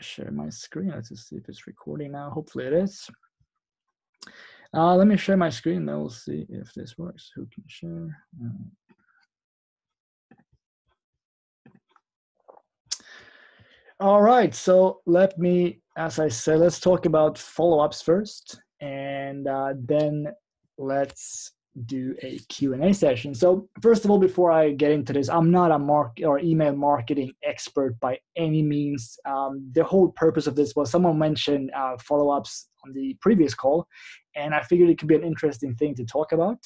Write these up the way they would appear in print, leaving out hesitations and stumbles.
share my screen. Let's just see if it's recording now. Hopefully it is. Let me share my screen, then we'll see if this works. Who can share? All right, so let me, as I said, let's talk about follow-ups first, and then let's do a Q&A session. So first of all, before I get into this, I'm not a email marketing expert by any means. The whole purpose of this was someone mentioned follow-ups on the previous call, and I figured it could be an interesting thing to talk about.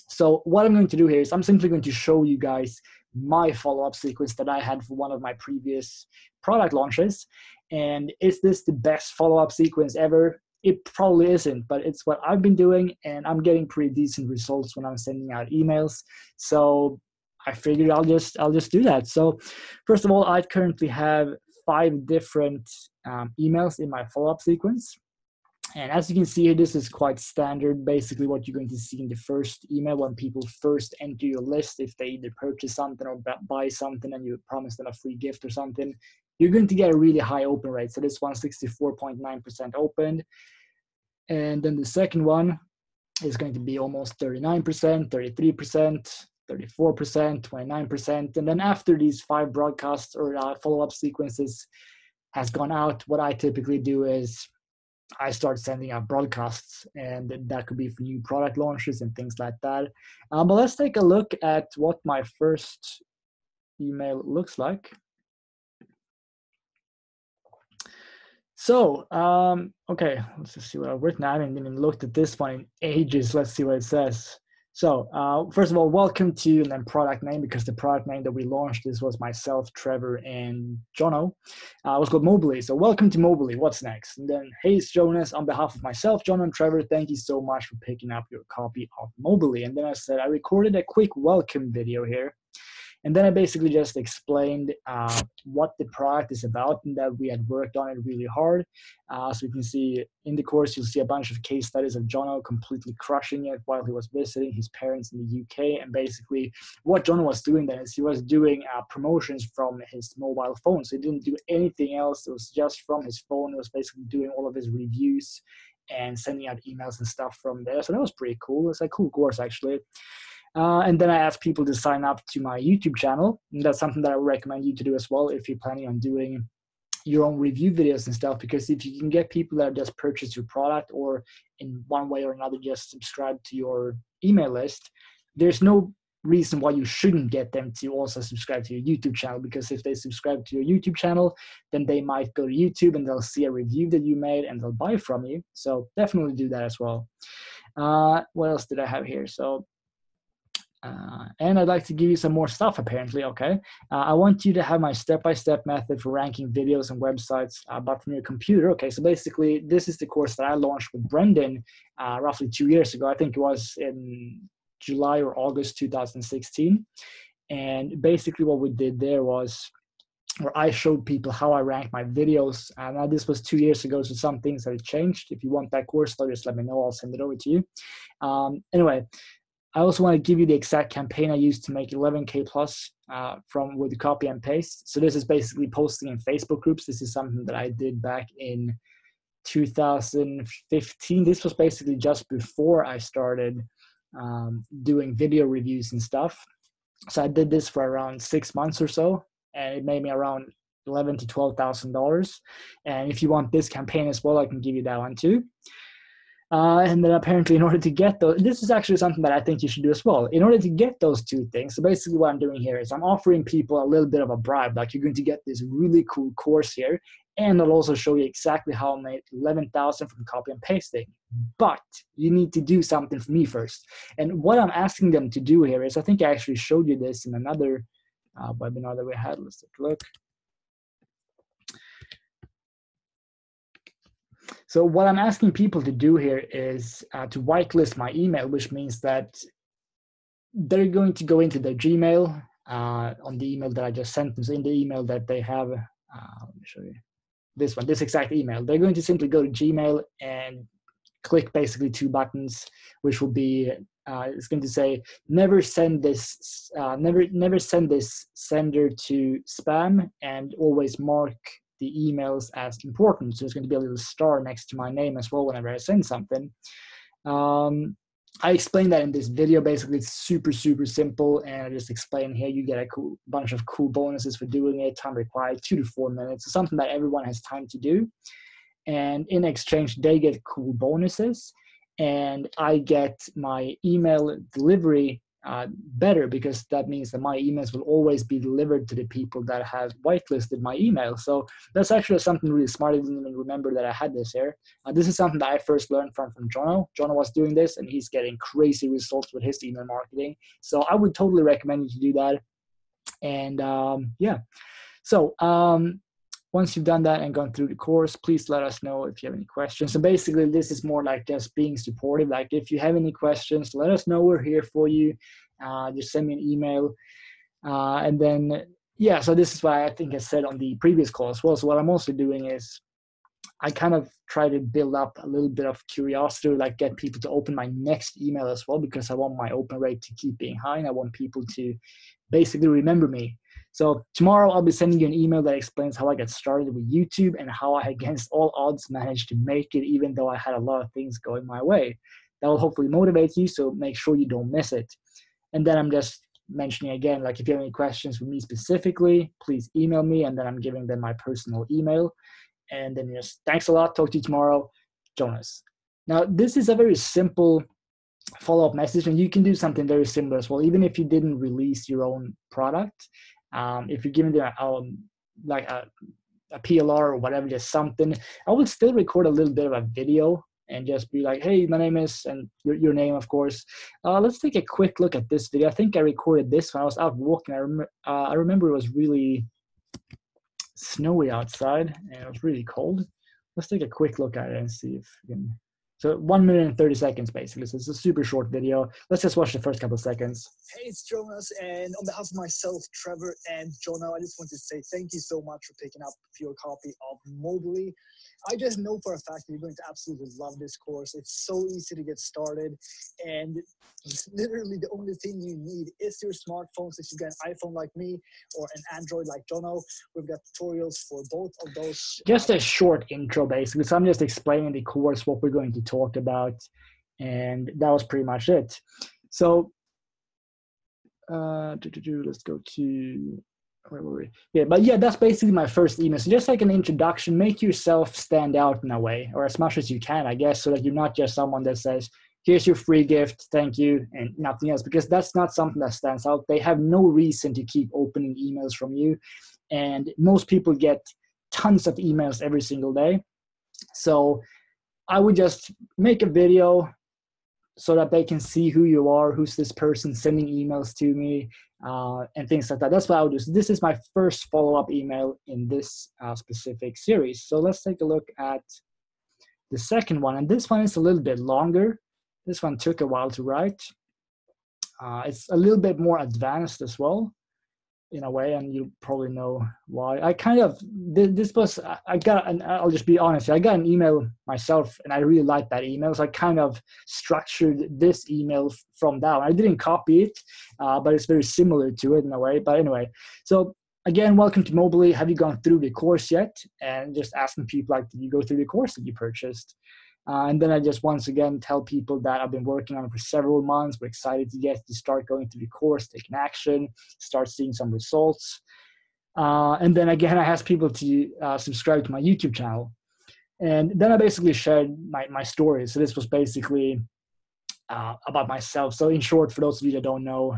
So what I'm going to do here is I'm simply going to show you guys my follow-up sequence that I had for one of my previous product launches. And is this the best follow-up sequence ever? It probably isn't, but it's what I've been doing, and I'm getting pretty decent results when I'm sending out emails. So I figured I'll just do that. So first of all, I currently have 5 different emails in my follow-up sequence. And as you can see here, this is quite standard. Basically what you're going to see in the first email when people first enter your list, if they either purchase something or buy something and you promise them a free gift or something, you're going to get a really high open rate. So this one's 64.9% opened. And then the second one is going to be almost 39%, 33%, 34%, 29%. And then after these 5 broadcasts or follow-up sequences has gone out, what I typically do is I start sending out broadcasts, and that could be for new product launches and things like that. But let's take a look at what my first email looks like. So, okay, let's just see what I've written. I haven't even looked at this one in ages. Let's see what it says. So, first of all, welcome to, and then product name, because the product name that we launched, this was myself, Trevor, and Jono. It was called Mobily. So, welcome to Mobily. What's next? And then, hey, it's Jonas. On behalf of myself, Jono, and Trevor, thank you so much for picking up your copy of Mobily. And then I said, I recorded a quick welcome video here. And then I basically just explained what the product is about and that we had worked on it really hard. So you can see in the course, you'll see a bunch of case studies of Jono completely crushing it while he was visiting his parents in the UK. And basically what Jono was doing then is he was doing promotions from his mobile phone. So he didn't do anything else. It was just from his phone. It was basically doing all of his reviews and sending out emails and stuff from there. So that was pretty cool. It's a cool course, actually. And then I asked people to sign up to my YouTube channel. And that's something that I would recommend you to do as well if you're planning on doing your own review videos and stuff, because if you can get people that just purchase your product or in one way or another just subscribe to your email list, there's no reason why you shouldn't get them to also subscribe to your YouTube channel, because if they subscribe to your YouTube channel, then they might go to YouTube and they'll see a review that you made and they'll buy from you. So definitely do that as well. What else did I have here? So and I'd like to give you some more stuff, apparently, okay? I want you to have my step-by-step method for ranking videos and websites, but from your computer. Okay, so basically, this is the course that I launched with Brendan roughly 2 years ago. I think it was in July or August 2016. And basically what we did there was, where I showed people how I ranked my videos. Now this was 2 years ago, so some things have changed. If you want that course, though, just let me know. I'll send it over to you. Anyway, I also want to give you the exact campaign I used to make 11K plus with the copy and paste. So this is basically posting in Facebook groups. This is something that I did back in 2015. This was basically just before I started doing video reviews and stuff. So I did this for around 6 months or so, and it made me around $11,000 to $12,000. And if you want this campaign as well, I can give you that one too. And then apparently in order to get those, this is actually something that I think you should do as well. In order to get those 2 things, so basically what I'm doing here is I'm offering people a little bit of a bribe. Like, you're going to get this really cool course here, and I'll also show you exactly how I made 11,000 from copy and pasting. But you need to do something for me first. And what I'm asking them to do here is, I think I actually showed you this in another webinar that we had. Let's take a look. So what I'm asking people to do here is to whitelist my email, which means that they're going to go into their Gmail on the email that I just sent them. So in the email that they have, let me show you this one, this exact email. They're going to simply go to Gmail and click basically 2 buttons, which will be, it's going to say, never send this sender to spam, and always mark the emails as important. So there's going to be a little star next to my name as well whenever I send something. I explained that in this video. Basically, it's super, super simple. And I just explain here, you get a bunch of cool bonuses for doing it. Time required 2 to 4 minutes. So something that everyone has time to do. And in exchange, they get cool bonuses. And I get my email delivery better, because that means that my emails will always be delivered to the people that have whitelisted my email. So that's actually something really smart. I didn't even remember that I had this here. This is something that I first learned from Jono. Jono was doing this, and he's getting crazy results with his email marketing. So I would totally recommend you to do that. And yeah, so once you've done that and gone through the course, please let us know if you have any questions. So basically, this is more like just being supportive. Like, if you have any questions, let us know. We're here for you. Just send me an email. And then, yeah, so this is what I think I said on the previous call as well. So what I'm also doing is I kind of try to build up a little bit of curiosity, like get people to open my next email as well, because I want my open rate to keep being high, and I want people to basically remember me. So tomorrow I'll be sending you an email that explains how I got started with YouTube and how I, against all odds, managed to make it, even though I had a lot of things going my way. That will hopefully motivate you, so make sure you don't miss it. And then I'm just mentioning again, like, if you have any questions for me specifically, please email me, and then I'm giving them my personal email. And then just thanks a lot. Talk to you tomorrow, Jonas. Now, this is a very simple follow-up message, and you can do something very similar as well, even if you didn't release your own product. If you're giving them like a PLR or whatever, just something, I will still record a little bit of a video and just be like, hey, my name is, and your name, of course. Let's take a quick look at this video. I think I recorded this when I was out walking. I remember it was really snowy outside and it was really cold. Let's take a quick look at it and see if we can. So 1 minute and 30 seconds, basically. So it's a super short video. Let's just watch the first couple of seconds. Hey, it's Jonas, and on behalf of myself, Trevor, and Jono, I just want to say thank you so much for picking up your copy of Mobilly. I just know for a fact that you're going to absolutely love this course. It's so easy to get started, and literally the only thing you need is your smartphone. So if you've got an iPhone like me or an Android like Jono, we've got tutorials for both of those. Just a short intro, basically. So I'm just explaining the course, what we're going to talk about, and that was pretty much it. So let's go to where were we? Yeah, but yeah, that's basically my first email. So just like an introduction, make yourself stand out in a way, or as much as you can, I guess, so that you're not just someone that says, here's your free gift, thank you, and nothing else, because that's not something that stands out. They have no reason to keep opening emails from you, and most people get tons of emails every single day. So I would just make a video so that they can see who you are, who's this person sending emails to me, and things like that. That's what I would do. So this is my first follow-up email in this specific series. So let's take a look at the second one. And this one is a little bit longer. This one took a while to write. It's a little bit more advanced as well, in a way, and you probably know why. I kind of, I'll just be honest, I got an email myself and I really liked that email. So I kind of structured this email from that one. I didn't copy it, but it's very similar to it in a way. But anyway, so again, welcome to Mobilly. Have you gone through the course yet? And just asking people, like, did you go through the course that you purchased? And then I just once again tell people that I've been working on it for several months. We're excited to start going through the course, taking action, start seeing some results. And then again, I ask people to subscribe to my YouTube channel. And then I basically shared my story. So this was basically about myself. So in short, for those of you that don't know,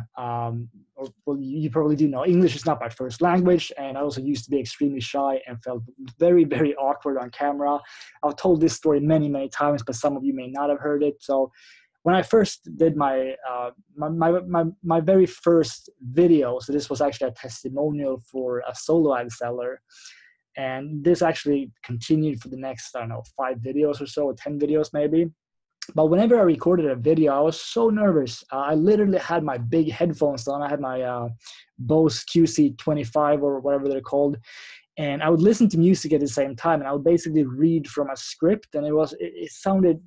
well, you probably do know, English is not my first language, and I also used to be extremely shy and felt very, very awkward on camera. I've told this story many, many times, but some of you may not have heard it. So when I first did my very first video, so this was actually a testimonial for a solo ad seller, and this actually continued for the next, I don't know, 5 videos or so, or 10 videos maybe. But whenever I recorded a video, I was so nervous. I literally had my big headphones on. I had my Bose QC25 or whatever they're called. And I would listen to music at the same time. And I would basically read from a script. And it sounded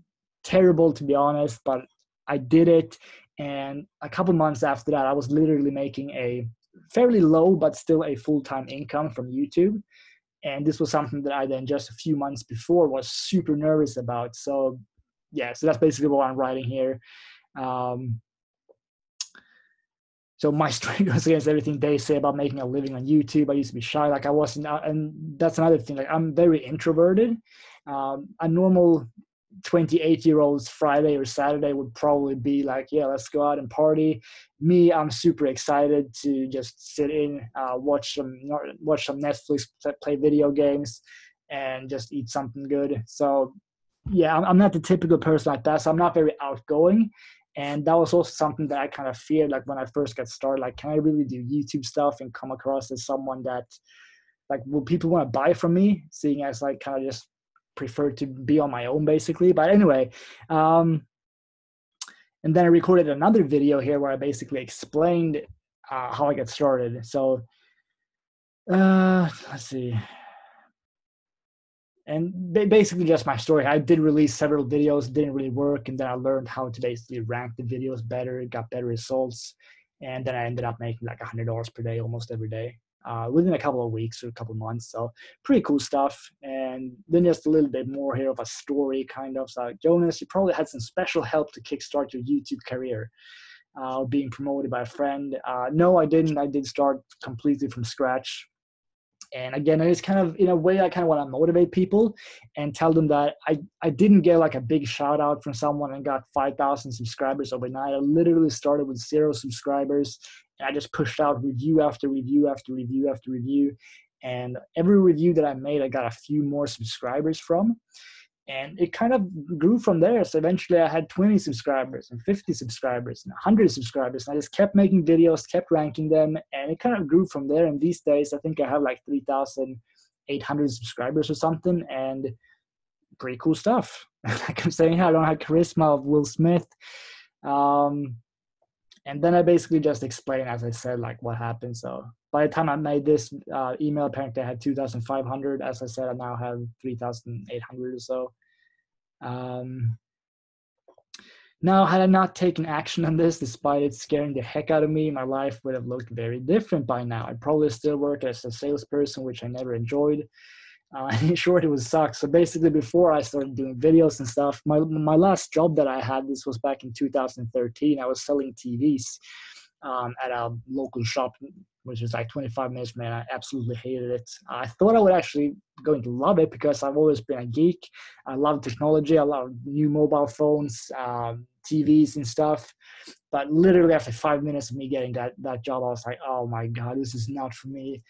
terrible, to be honest, but I did it. And a couple months after that, I was literally making a fairly low, but still a full-time income from YouTube. And this was something that I then just a few months before was super nervous about. So yeah, so that's basically what I'm writing here. So my strength goes against everything they say about making a living on YouTube. I used to be shy, like I wasn't, and that's another thing. Like I'm very introverted. A normal 28-year-old's Friday or Saturday would probably be like, yeah, let's go out and party. Me, I'm super excited to just sit in, watch some Netflix, play video games, and just eat something good. So yeah, I'm not the typical person like that. So I'm not very outgoing. And that was also something that I kind of feared, like when I first got started, like, can I really do YouTube stuff and come across as someone that, like, will people want to buy from me, seeing as like kind of just prefer to be on my own basically. But anyway, and then I recorded another video here where I basically explained how I got started. So let's see. And basically just my story. I did release several videos, didn't really work. And then I learned how to basically rank the videos better, got better results. And then I ended up making like $100 per day, almost every day, within a couple of weeks or a couple of months. So pretty cool stuff. And then just a little bit more here of a story kind of. So Jonas, you probably had some special help to kickstart your YouTube career, being promoted by a friend. No, I didn't. I did start completely from scratch. And again, it's kind of, in a way, I kind of want to motivate people and tell them that I didn't get like a big shout out from someone and got 5,000 subscribers overnight. I literally started with 0 subscribers, and I just pushed out review after review after review after review. And every review that I made, I got a few more subscribers from. And it kind of grew from there. So eventually I had 20 subscribers and 50 subscribers and 100 subscribers. And I just kept making videos, kept ranking them. And it kind of grew from there. And these days, I think I have like 3,800 subscribers or something. And pretty cool stuff. Like I'm saying, I don't have charisma of Will Smith. And then I basically just explain, as I said, like what happened. So by the time I made this email, apparently I had 2,500. As I said, I now have 3,800 or so. Now, had I not taken action on this, despite it scaring the heck out of me, my life would have looked very different by now. I'd probably still work as a salesperson, which I never enjoyed. In short, it would suck. So basically, before I started doing videos and stuff, my last job that I had, this was back in 2013. I was selling TVs at a local shop, which was like 25 minutes, man. I absolutely hated it. I thought I would actually going to love it because I've always been a geek. I love technology. I love new mobile phones, TVs and stuff. But literally after 5 minutes of me getting that job, I was like, oh my God, this is not for me.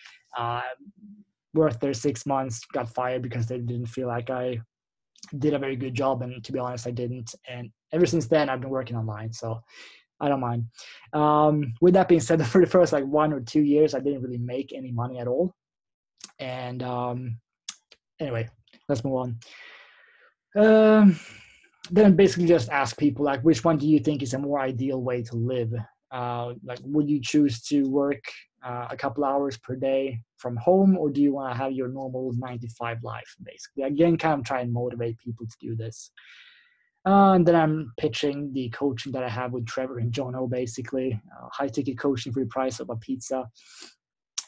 Worked there 6 months, got fired because they didn't feel like I did a very good job. And to be honest, I didn't. And ever since then, I've been working online. So I don't mind. With that being said, for the first like 1 or 2 years, I didn't really make any money at all. And anyway, let's move on. Then basically just ask people, like, which one do you think is a more ideal way to live? Like, would you choose to work a couple hours per day from home, or do you want to have your normal 9-to-5 life, basically? Again, kind of try and motivate people to do this. And then I'm pitching the coaching that I have with Trevor and Jono, basically. High-ticket coaching for the price of a pizza.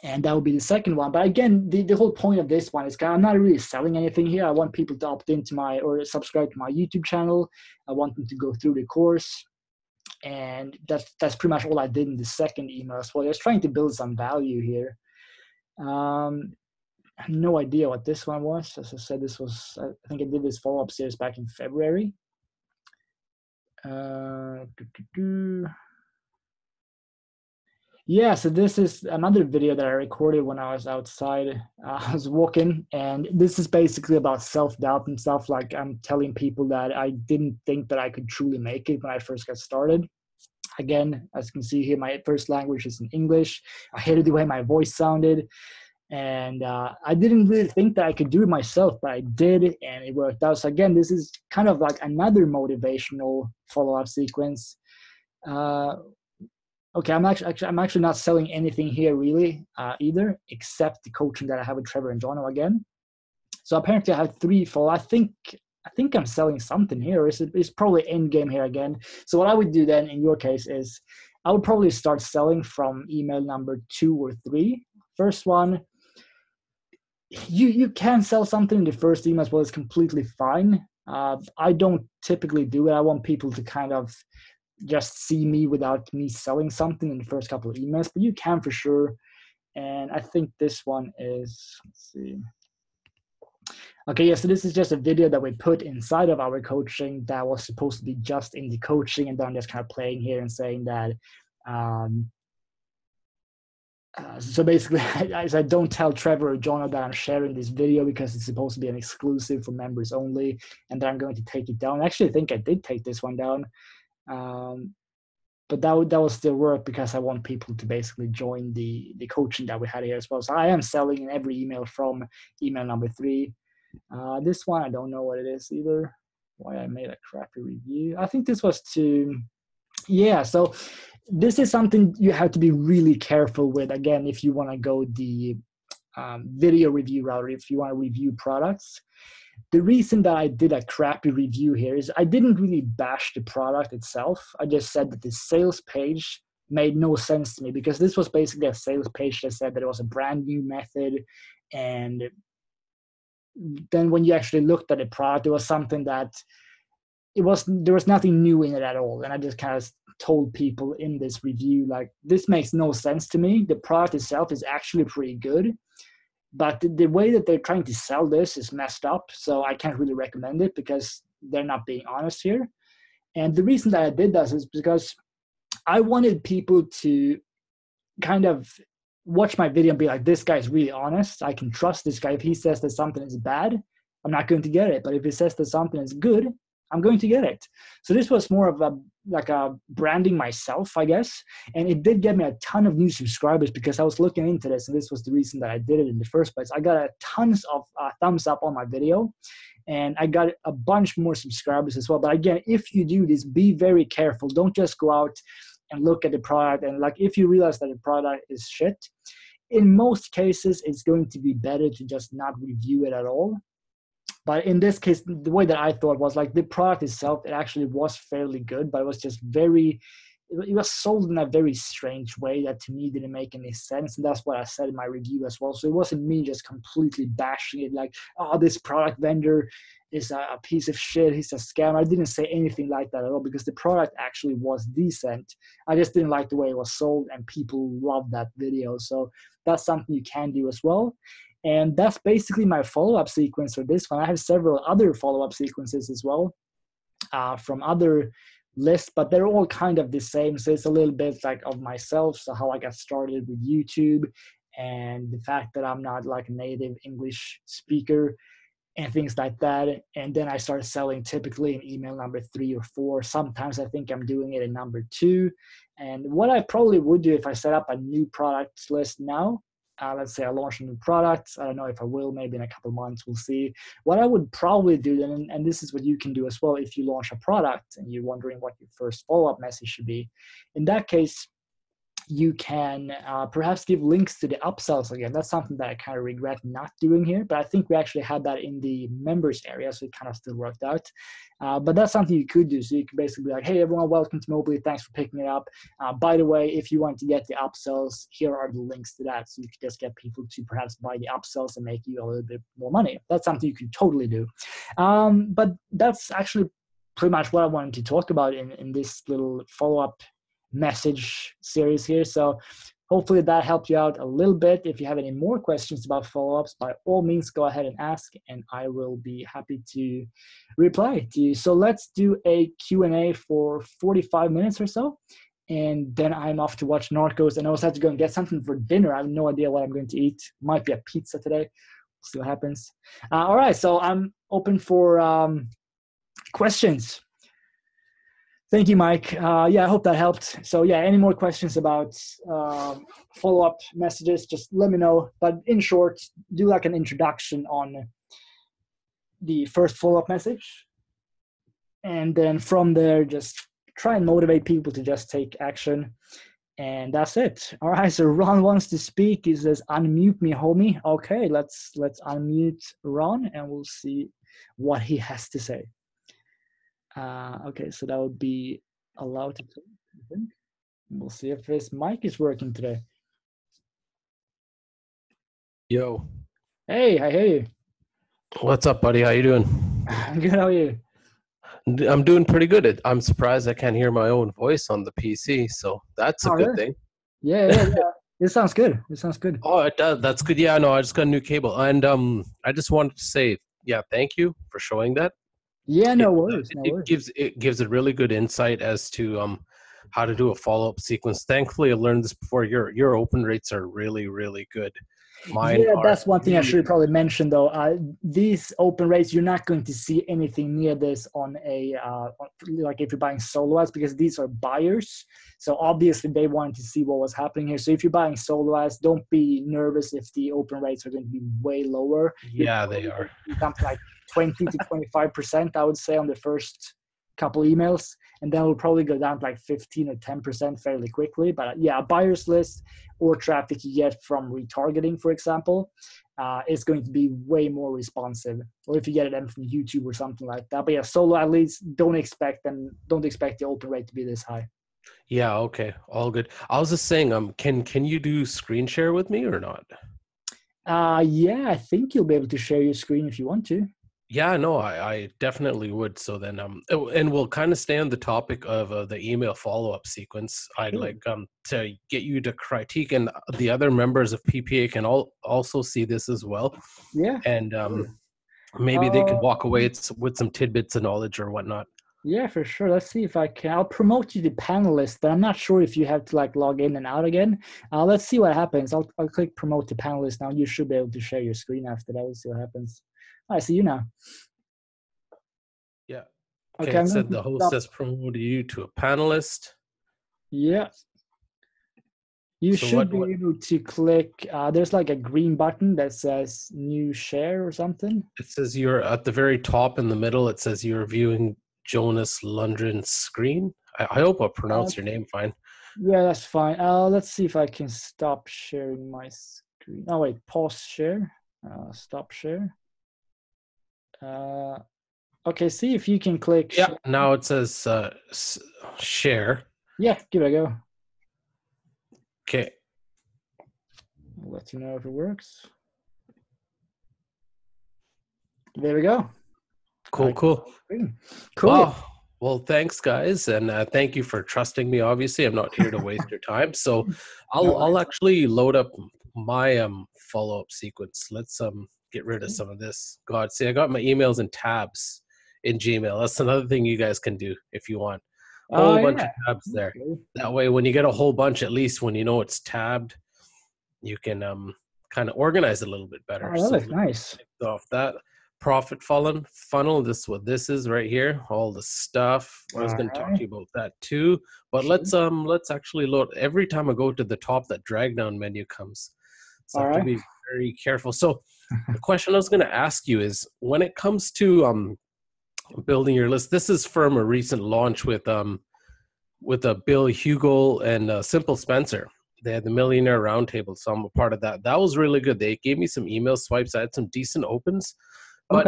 And that would be the second one. But again, the whole point of this one is I'm not really selling anything here. I want people to opt into or subscribe to my YouTube channel. I want them to go through the course. And that's pretty much all I did in the second email as well. Just trying to build some value here. I have no idea what this one was. As I said, I think I did this follow-up series back in February. Yeah, so this is another video that I recorded when I was outside. I was walking, and this is basically about self-doubt and stuff. Like, I'm telling people that I didn't think that I could truly make it when I first got started. Again, as you can see here, my first language is in English. I hated the way my voice sounded. And I didn't really think that I could do it myself, but I did, and it worked out. So again, this is kind of like another motivational follow-up sequence. Okay, I'm actually not selling anything here really either, except the coaching that I have with Trevor and Jono again. So apparently I have 3 follow. I think I'm selling something here. It's probably end game here again. So what I would do then in your case is I would probably start selling from email number 2 or 3. First one, you can sell something in the first email as well. It's completely fine. I don't typically do it. I want people to kind of just see me without me selling something in the first couple of emails, but you can for sure. And I think this one is, let's see. Okay, yeah, so this is just a video that we put inside of our coaching that was supposed to be just in the coaching, and then I'm just kind of playing here and saying that so basically, I said, don't tell Trevor or Jonah that I'm sharing this video because it's supposed to be an exclusive for members only, and then I'm going to take it down. Actually, I think I did take this one down, but that will still work because I want people to basically join the coaching that we had here as well. So I am selling in every email from email number 3. This one, I don't know what it is either. Why I made a crappy review. I think this was to, yeah, so this is something you have to be really careful with. Again, if you want to go the video review route, if you want to review products. The reason that I did a crappy review here is I didn't really bash the product itself. I just said that the sales page made no sense to me because this was basically a sales page that said that it was a brand new method. And then when you actually looked at the product, it was something that there was nothing new in it at all. And I just kind of told people in this review, like, this makes no sense to me. The product itself is actually pretty good, but the way that they're trying to sell this is messed up. So I can't really recommend it because they're not being honest here. And the reason that I did this is because I wanted people to kind of watch my video and be like, this guy's really honest. I can trust this guy. If he says that something is bad, I'm not going to get it. But if he says that something is good, I'm going to get it. So this was more of a branding myself, I guess. And it did get me a ton of new subscribers because I was looking into this, and this was the reason that I did it in the first place. I got a tons of thumbs up on my video, and I got a bunch more subscribers as well. But again, if you do this, be very careful. Don't just go out and look at the product. And like, if you realize that the product is shit, in most cases, it's going to be better to just not review it at all. But in this case, the way that I thought was like the product itself, it actually was fairly good, but it was just it was sold in a very strange way that to me didn't make any sense. And that's what I said in my review as well. So it wasn't me just completely bashing it like, oh, this product vendor is a piece of shit, he's a scammer. I didn't say anything like that at all because the product actually was decent. I just didn't like the way it was sold, and people loved that video. So that's something you can do as well. And that's basically my follow-up sequence for this one. I have several other follow-up sequences as well from other lists, but they're all kind of the same. So it's a little bit like of myself, so how I got started with YouTube, and the fact that I'm not like a native English speaker and things like that. And then I started selling typically in email number 3 or 4. Sometimes I think I'm doing it in number 2. And what I probably would do if I set up a new products list now, let's say I launch a new product. I don't know if I will, maybe in a couple of months, we'll see. What I would probably do then, and this is what you can do as well if you launch a product and you're wondering what your first follow-up message should be. In that case, you can perhaps give links to the upsells again. That's something that I kind of regret not doing here, but I think we actually had that in the members area, so it kind of still worked out. But that's something you could do. So you can basically be like, hey, everyone, welcome to Mobily. Thanks for picking it up. By the way, if you want to get the upsells, here are the links to that. So you can just get people to perhaps buy the upsells and make you a little bit more money. That's something you can totally do. But that's actually pretty much what I wanted to talk about in this little follow-up message series here. So hopefully that helped you out a little bit. If you have any more questions about follow-ups, by all means, go ahead and ask, and I will be happy to reply to you. So let's do a Q&A for 45 minutes or so, and then I'm off to watch Narcos, and I also have to go and get something for dinner. I have no idea what I'm going to eat. Might be a pizza today. We'll see what happens. All right, so I'm open for questions. Thank you, Mike. Yeah, I hope that helped. So yeah, any more questions about follow-up messages, just let me know. But in short, do like an introduction on the first follow-up message. And then from there, just try and motivate people to just take action. And that's it. All right, so Ron wants to speak. He says, unmute me, homie. Okay, let's unmute Ron, and we'll see what he has to say. Okay, so that would be allowed to talk, I think. We'll see if his mic is working today. Yo. Hey, I hear you. What's up, buddy? How you doing? I'm good. How are you? I'm doing pretty good. I'm surprised I can't hear my own voice on the PC, so that's a Oh, good really? thing. Yeah. It sounds good. It sounds good. Oh, it does. That's good. Yeah, no, I just got a new cable, and I just wanted to say, yeah, thank you for showing that. Yeah, It no worries. No it worries. gives a really good insight as to how to do a follow up sequence. Thankfully, I learned this before. Your open rates are really good. Mine Yeah, are that's one thing I really should probably mention though. These open rates, you're not going to see anything near this on like if you're buying solo ads because these are buyers. So obviously they wanted to see what was happening here. So if you're buying solo ads, don't be nervous if the open rates are going to be way lower. You're yeah, they probably going are. to see something like 20 to 25%, I would say, on the first couple emails. And then it'll probably go down to like 15 or 10% fairly quickly. But yeah, a buyer's list or traffic you get from retargeting, for example, is going to be way more responsive. Or if you get it from YouTube or something like that. But yeah, solo at least don't expect the open rate to be this high. Yeah, okay, all good. I was just saying, can you do screen share with me or not? Yeah, I think you'll be able to share your screen if you want to. Yeah, no, I definitely would. So then, and we'll kind of stay on the topic of the email follow-up sequence. I'd Sure. like to get you to critique, and the other members of PPA can also see this as well, Yeah. and Sure. maybe they can Uh, walk away with some tidbits of knowledge or whatnot. yeah, for sure. Let's see if I can. I'll promote you to panelist, but I'm not sure if you have to like log in and out again. Let's see what happens. I'll click promote to panelist now. You should be able to share your screen after that. We'll see what happens. I see you now. Yeah. Okay. Okay, It I'm going said to the host stop. has promoted you to a panelist. Yeah, you So should what? be able to click. There's like a green button that says new share or something. It says you're at the very top in the middle. It says you're viewing Jonas Lundgren's screen. I hope I Uh, pronounced your name fine. yeah, that's fine. Let's see if I can stop sharing my screen. Oh wait, pause share. Stop share. Uh, okay, see if you can click. Yeah. Now it says share. Yeah, give it a go. Okay. I'll let you know if it works. There we go. Cool. Cool. Cool. Wow. Well, thanks, guys, and thank you for trusting me. Obviously, I'm not here to waste your time, so I'll actually load up my follow up sequence. Let's get rid of some of this. God, see, I got my emails in tabs in Gmail. That's another thing you guys can do if you want. Whole bunch of tabs there. That way, when you get a whole bunch, at least when you know it's tabbed, you can kind of organize it a little bit better. Oh, that looks nice. Off that profit funnel, this is what this is right here, all the stuff. I was going to talk to you about that too, but let's actually load. Every time I go to the top, that drag down menu comes, so I have to be very careful. So the question I was going to ask you is, when it comes to building your list, this is from a recent launch with Bill Hugo and Simple Spencer. They had the Millionaire Roundtable, so I'm a part of that. That was really good. They gave me some email swipes. I had some decent opens. But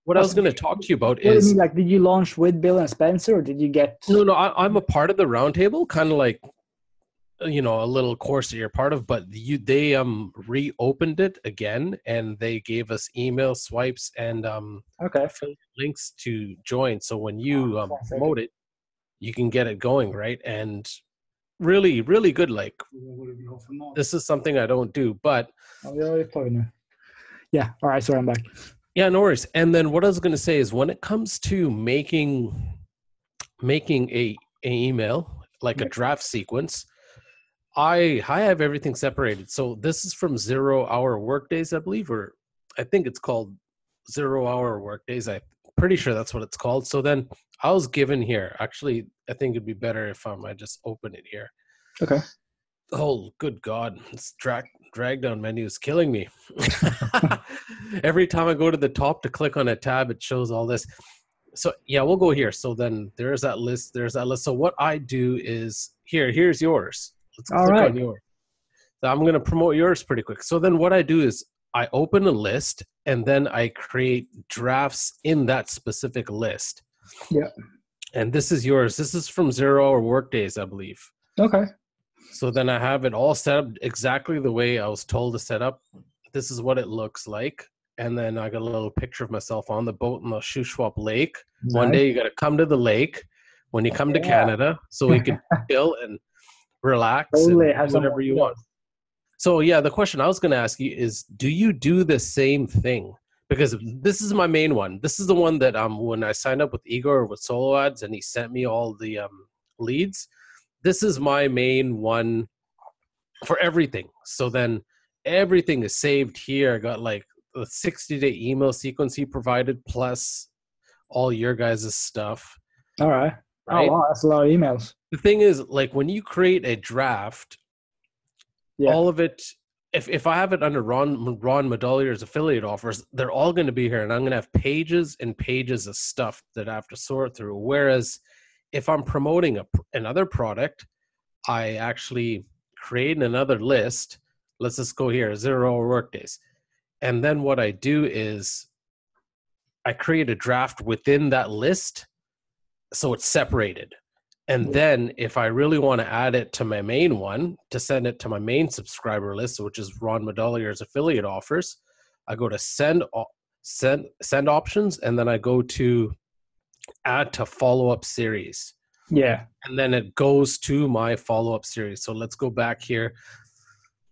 what I was going to talk to you about is... What do you mean, like, did you launch with Bill and Spencer, or did you get... No, I'm a part of the roundtable, kind of like, you know, a little course that you're part of, but they reopened it again, and they gave us email swipes and links to join. So when you promote it, you can get it going, right? And really, really good. Like, this is something I don't do, but... Yeah, all right, sorry, I'm back. Yeah, no worries. And then what I was going to say is, when it comes to making a email, like a draft sequence, I have everything separated. So this is from 0 Hour Workdays, I believe, or I think it's called 0 Hour Workdays. I'm pretty sure that's what it's called. So then I was given here. Actually, I think it'd be better if I just open it here. Okay. Oh, good God. This drag down menu is killing me. Every time I go to the top to click on a tab, it shows all this. So yeah, we'll go here. So then there's that list. So what I do is here's yours. Let's click on yours. So I'm going to promote yours pretty quick. So then what I do is I open a list, and then I create drafts in that specific list. Yeah. And this is yours. This is from 0 Hour Workdays, I believe. Okay. So then I have it all set up exactly the way I was told to set up This is what it looks like. And then I got a little picture of myself on the boat in the Shuswap Lake. Nice. One day you got to come to the lake when you come to Canada so we can chill and relax Totally, and have do some whatever you want. So yeah, the question I was going to ask you is, do you do the same thing? Because this is my main one. This is the one that when I signed up with Igor with Solo Ads and he sent me all the leads, this is my main one for everything. So then everything is saved here. I got like a 60-day email sequence he provided plus all your guys' stuff. All right. Right? Oh, wow, that's a lot of emails. The thing is, like when you create a draft, all of it, if I have it under Ron Medallier's affiliate offers, they're all going to be here, and I'm going to have pages and pages of stuff that I have to sort through. Whereas if I'm promoting another product, I actually create another list. Let's just go here, 0 hour workdays. And then what I do is I create a draft within that list so it's separated. And then if I really want to add it to my main one, to send it to my main subscriber list, which is Ron Medallier's affiliate offers, I go to send options, and then I go to add to follow-up series. Yeah. And then it goes to my follow-up series. So let's go back here.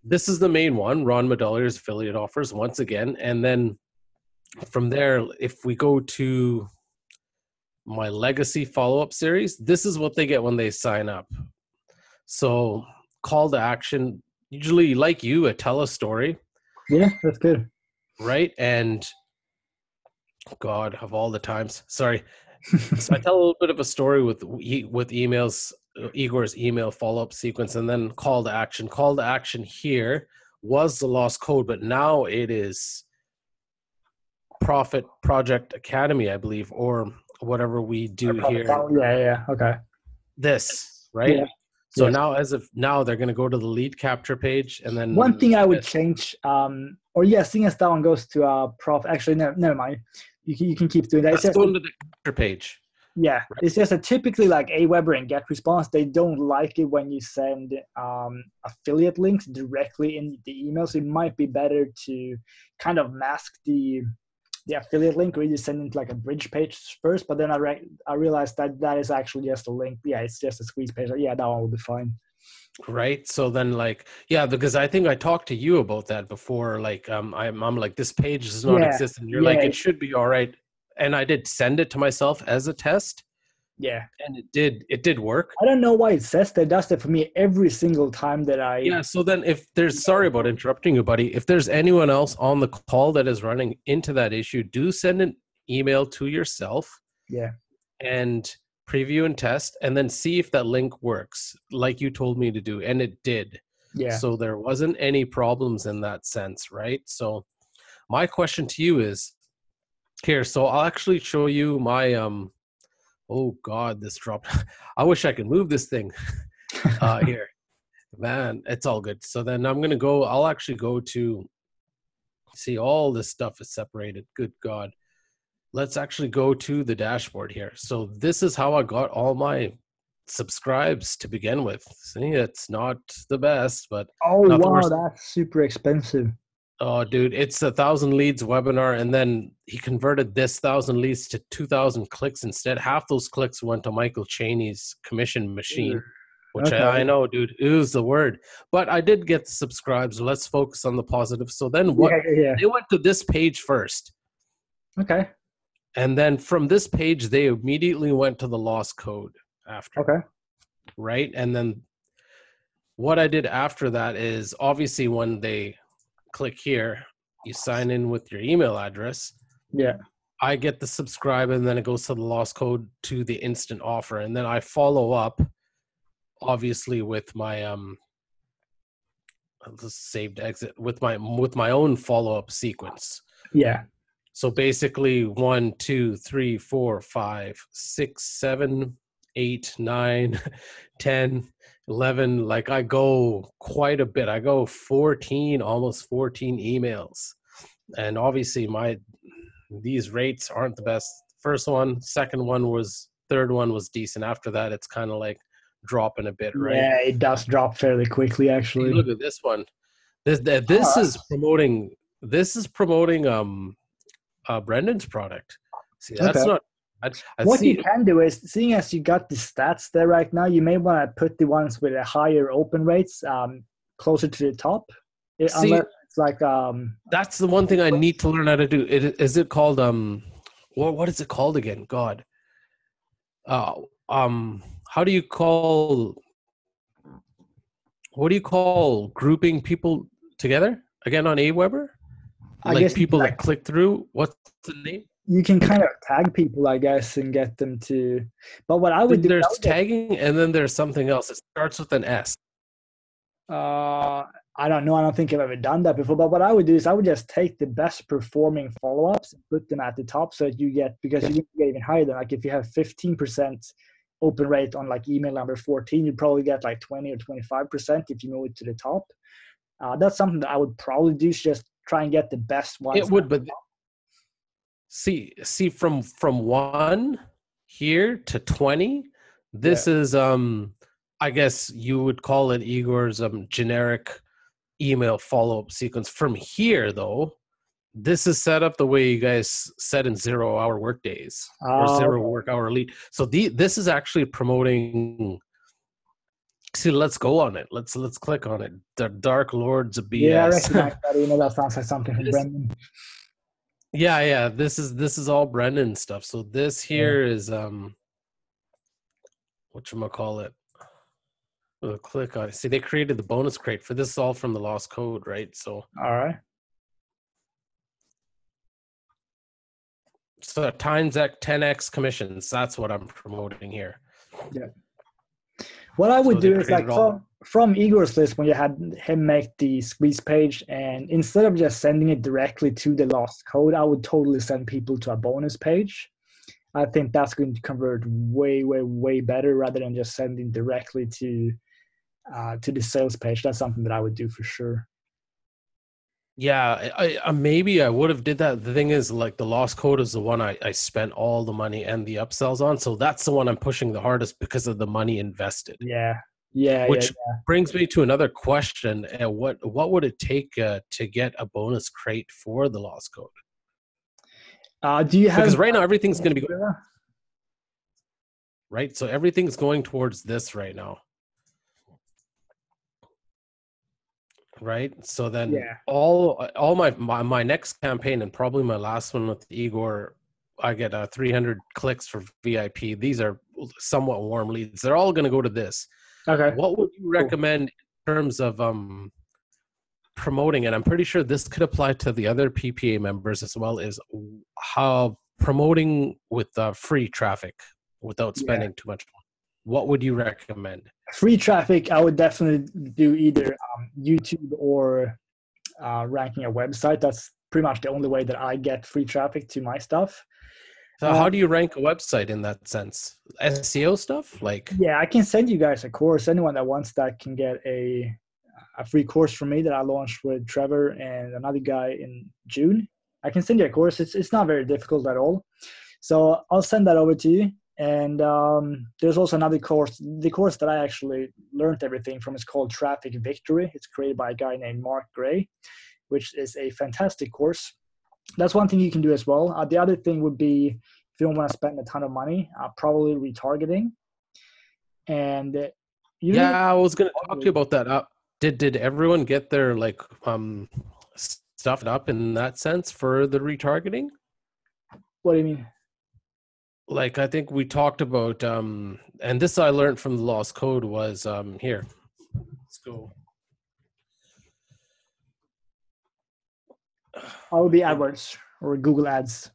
This is the main one, Ron Medallier's affiliate offers once again. And then from there, if we go to my legacy follow-up series, this is what they get when they sign up. So call to action, usually like you, tell a story. Yeah, that's good. Right? And God, of all the times, sorry. So I tell a little bit of a story with emails, Igor's email follow-up sequence, and then call to action. Call to action here was the lost code, but now it is Profit Project Academy, I believe, or whatever we do here. Yeah. Okay. This, right? Yeah. So now, as of now, they're going to go to the lead capture page, and then one thing I would change, seeing as that one goes to Prof. Actually, never mind. You can keep doing that. Let's go to the capture page. Yeah, right. It's just typically like Aweber and GetResponse, they don't like it when you send affiliate links directly in the email. So it might be better to kind of mask the affiliate link, or you send it like a bridge page first. But then I realized that is actually just a link. Yeah, it's just a squeeze page. Yeah, that one will be fine. Right. So then because I think I talked to you about that before. Like, I'm like, this page does not exist. And you're like, it should be all right. And I did send it to myself as a test. Yeah. And it did work. I don't know why it says that. It does that for me every single time that I... Yeah, so then if there's... Sorry about interrupting you, buddy. If there's anyone else on the call that is running into that issue, do send an email to yourself. Yeah. And preview and test, and then see if that link works, like you told me to do. And it did. Yeah. So there wasn't any problems in that sense, right? So my question to you is... Here, so I'll actually show you my... Oh God, this dropped. I wish I could move this thing. Here, man, it's all good. So then I'll actually go to, see, all this stuff is separated. Good God. Let's actually go to the dashboard here. So this is how I got all my subscribes to begin with. See, it's not the best, but... Oh, wow, that's super expensive. Oh, dude, it's 1,000 leads webinar, and then he converted this 1,000 leads to 2,000 clicks instead. Half those clicks went to Michael Cheney's commission machine, which I know, dude, it was the word. But I did get the subscribes. Let's focus on the positive. So then they went to this page first. Okay. And then from this page, they immediately went to the lost code after. Okay. Right? And then what I did after that is, obviously, when they... click here, you sign in with your email address. Yeah. I get the subscribe, and then it goes to the lost code to the instant offer. And then I follow up, obviously, with my saved exit with my own follow-up sequence. Yeah. So basically 1, 2, 3, 4, 5, 6, 7, 8, 9, 10, 11, like I go quite a bit. I go 14, almost 14 emails. And obviously these rates aren't the best. First one, second one third one was decent. After that, it's kind of like dropping a bit, right? Yeah, it does drop fairly quickly, actually. Look at this one. This is promoting This is promoting Brendan's product. See, that's Okay. not. I What see. you can do is, seeing as you got the stats there right now, you may want to put the ones with a higher open rates closer to the top. See, Unless it's like that's the one thing I need to learn how to do. Is it called what is it called again? God. How do you call? What do you call grouping people together again on Aweber? I Like guess people that click through. What's the name? you can kind of tag people, I guess, and get them to. But what I would do, There's tagging, and then there's something else. It starts with an S. I don't know. I don't think I've ever done that before. But what I would do is I would just take the best performing follow-ups and put them at the top, so that you get, because you get even higher than, like, if you have 15% open rate on like email number 14, you probably get like 20 or 25% if you move it to the top. That's something that I would probably do, is just try and get the best ones. It would, but see from 1 here to 20, this is I guess you would call it Igor's generic email follow-up sequence. From here though, this is set up the way you guys set in 0 hour work days or 0 work hour lead. So this is actually promoting. See, let's go on it. Let's click on it. The Dark Lords of BS. Yeah, I recognize that. You know, that sounds like something from Brendan. Yeah. This is all Brendan stuff. So this here is whatchamacallit. We'll click on it. See, they created the bonus crate for this. Is all from the Lost Code, right? So all right. So times 10x commissions. That's what I'm promoting here. Yeah. What I would do is, like, from Igor's list, when you had him make the squeeze page, and instead of just sending it directly to the Lost Code, I would totally send people to a bonus page. I think that's going to convert way, way, way better, rather than just sending directly to the sales page. That's something that I would do for sure. Yeah, I maybe I would have did that. The thing is, like, the Lost Code is the one I spent all the money and the upsells on. So that's the one I'm pushing the hardest because of the money invested. Yeah. Which brings me to another question. What would it take to get a bonus crate for the Lost Code? Do you have? Because right now everything's going to be right. So everything's going towards this right now. Right. So then all my next campaign, and probably my last one with Igor, I get 300 clicks for VIP. These are somewhat warm leads. They're all going to go to this. Okay. What would you recommend in terms of promoting it? I'm pretty sure this could apply to the other PPA members as well, is how promoting with free traffic without spending too much money. What would you recommend? Free traffic, I would definitely do either YouTube or ranking a website. That's pretty much the only way that I get free traffic to my stuff. So how do you rank a website in that sense? SEO stuff? Yeah, I can send you guys a course. Anyone that wants that can get a free course from me that I launched with Trevor and another guy in June. I can send you a course. It's not very difficult at all. So I'll send that over to you. And there's also another course. The course that I actually learned everything from is called Traffic Victory. It's created by a guy named Mark Gray, which is a fantastic course. That's one thing you can do as well. The other thing would be, if you don't want to spend a ton of money, probably retargeting. And I was going to talk to you about that. Did everyone get their stuff up in that sense for the retargeting? What do you mean? I think we talked about, and this I learned from the Lost Code, was here. Let's go. All the AdWords or Google Ads.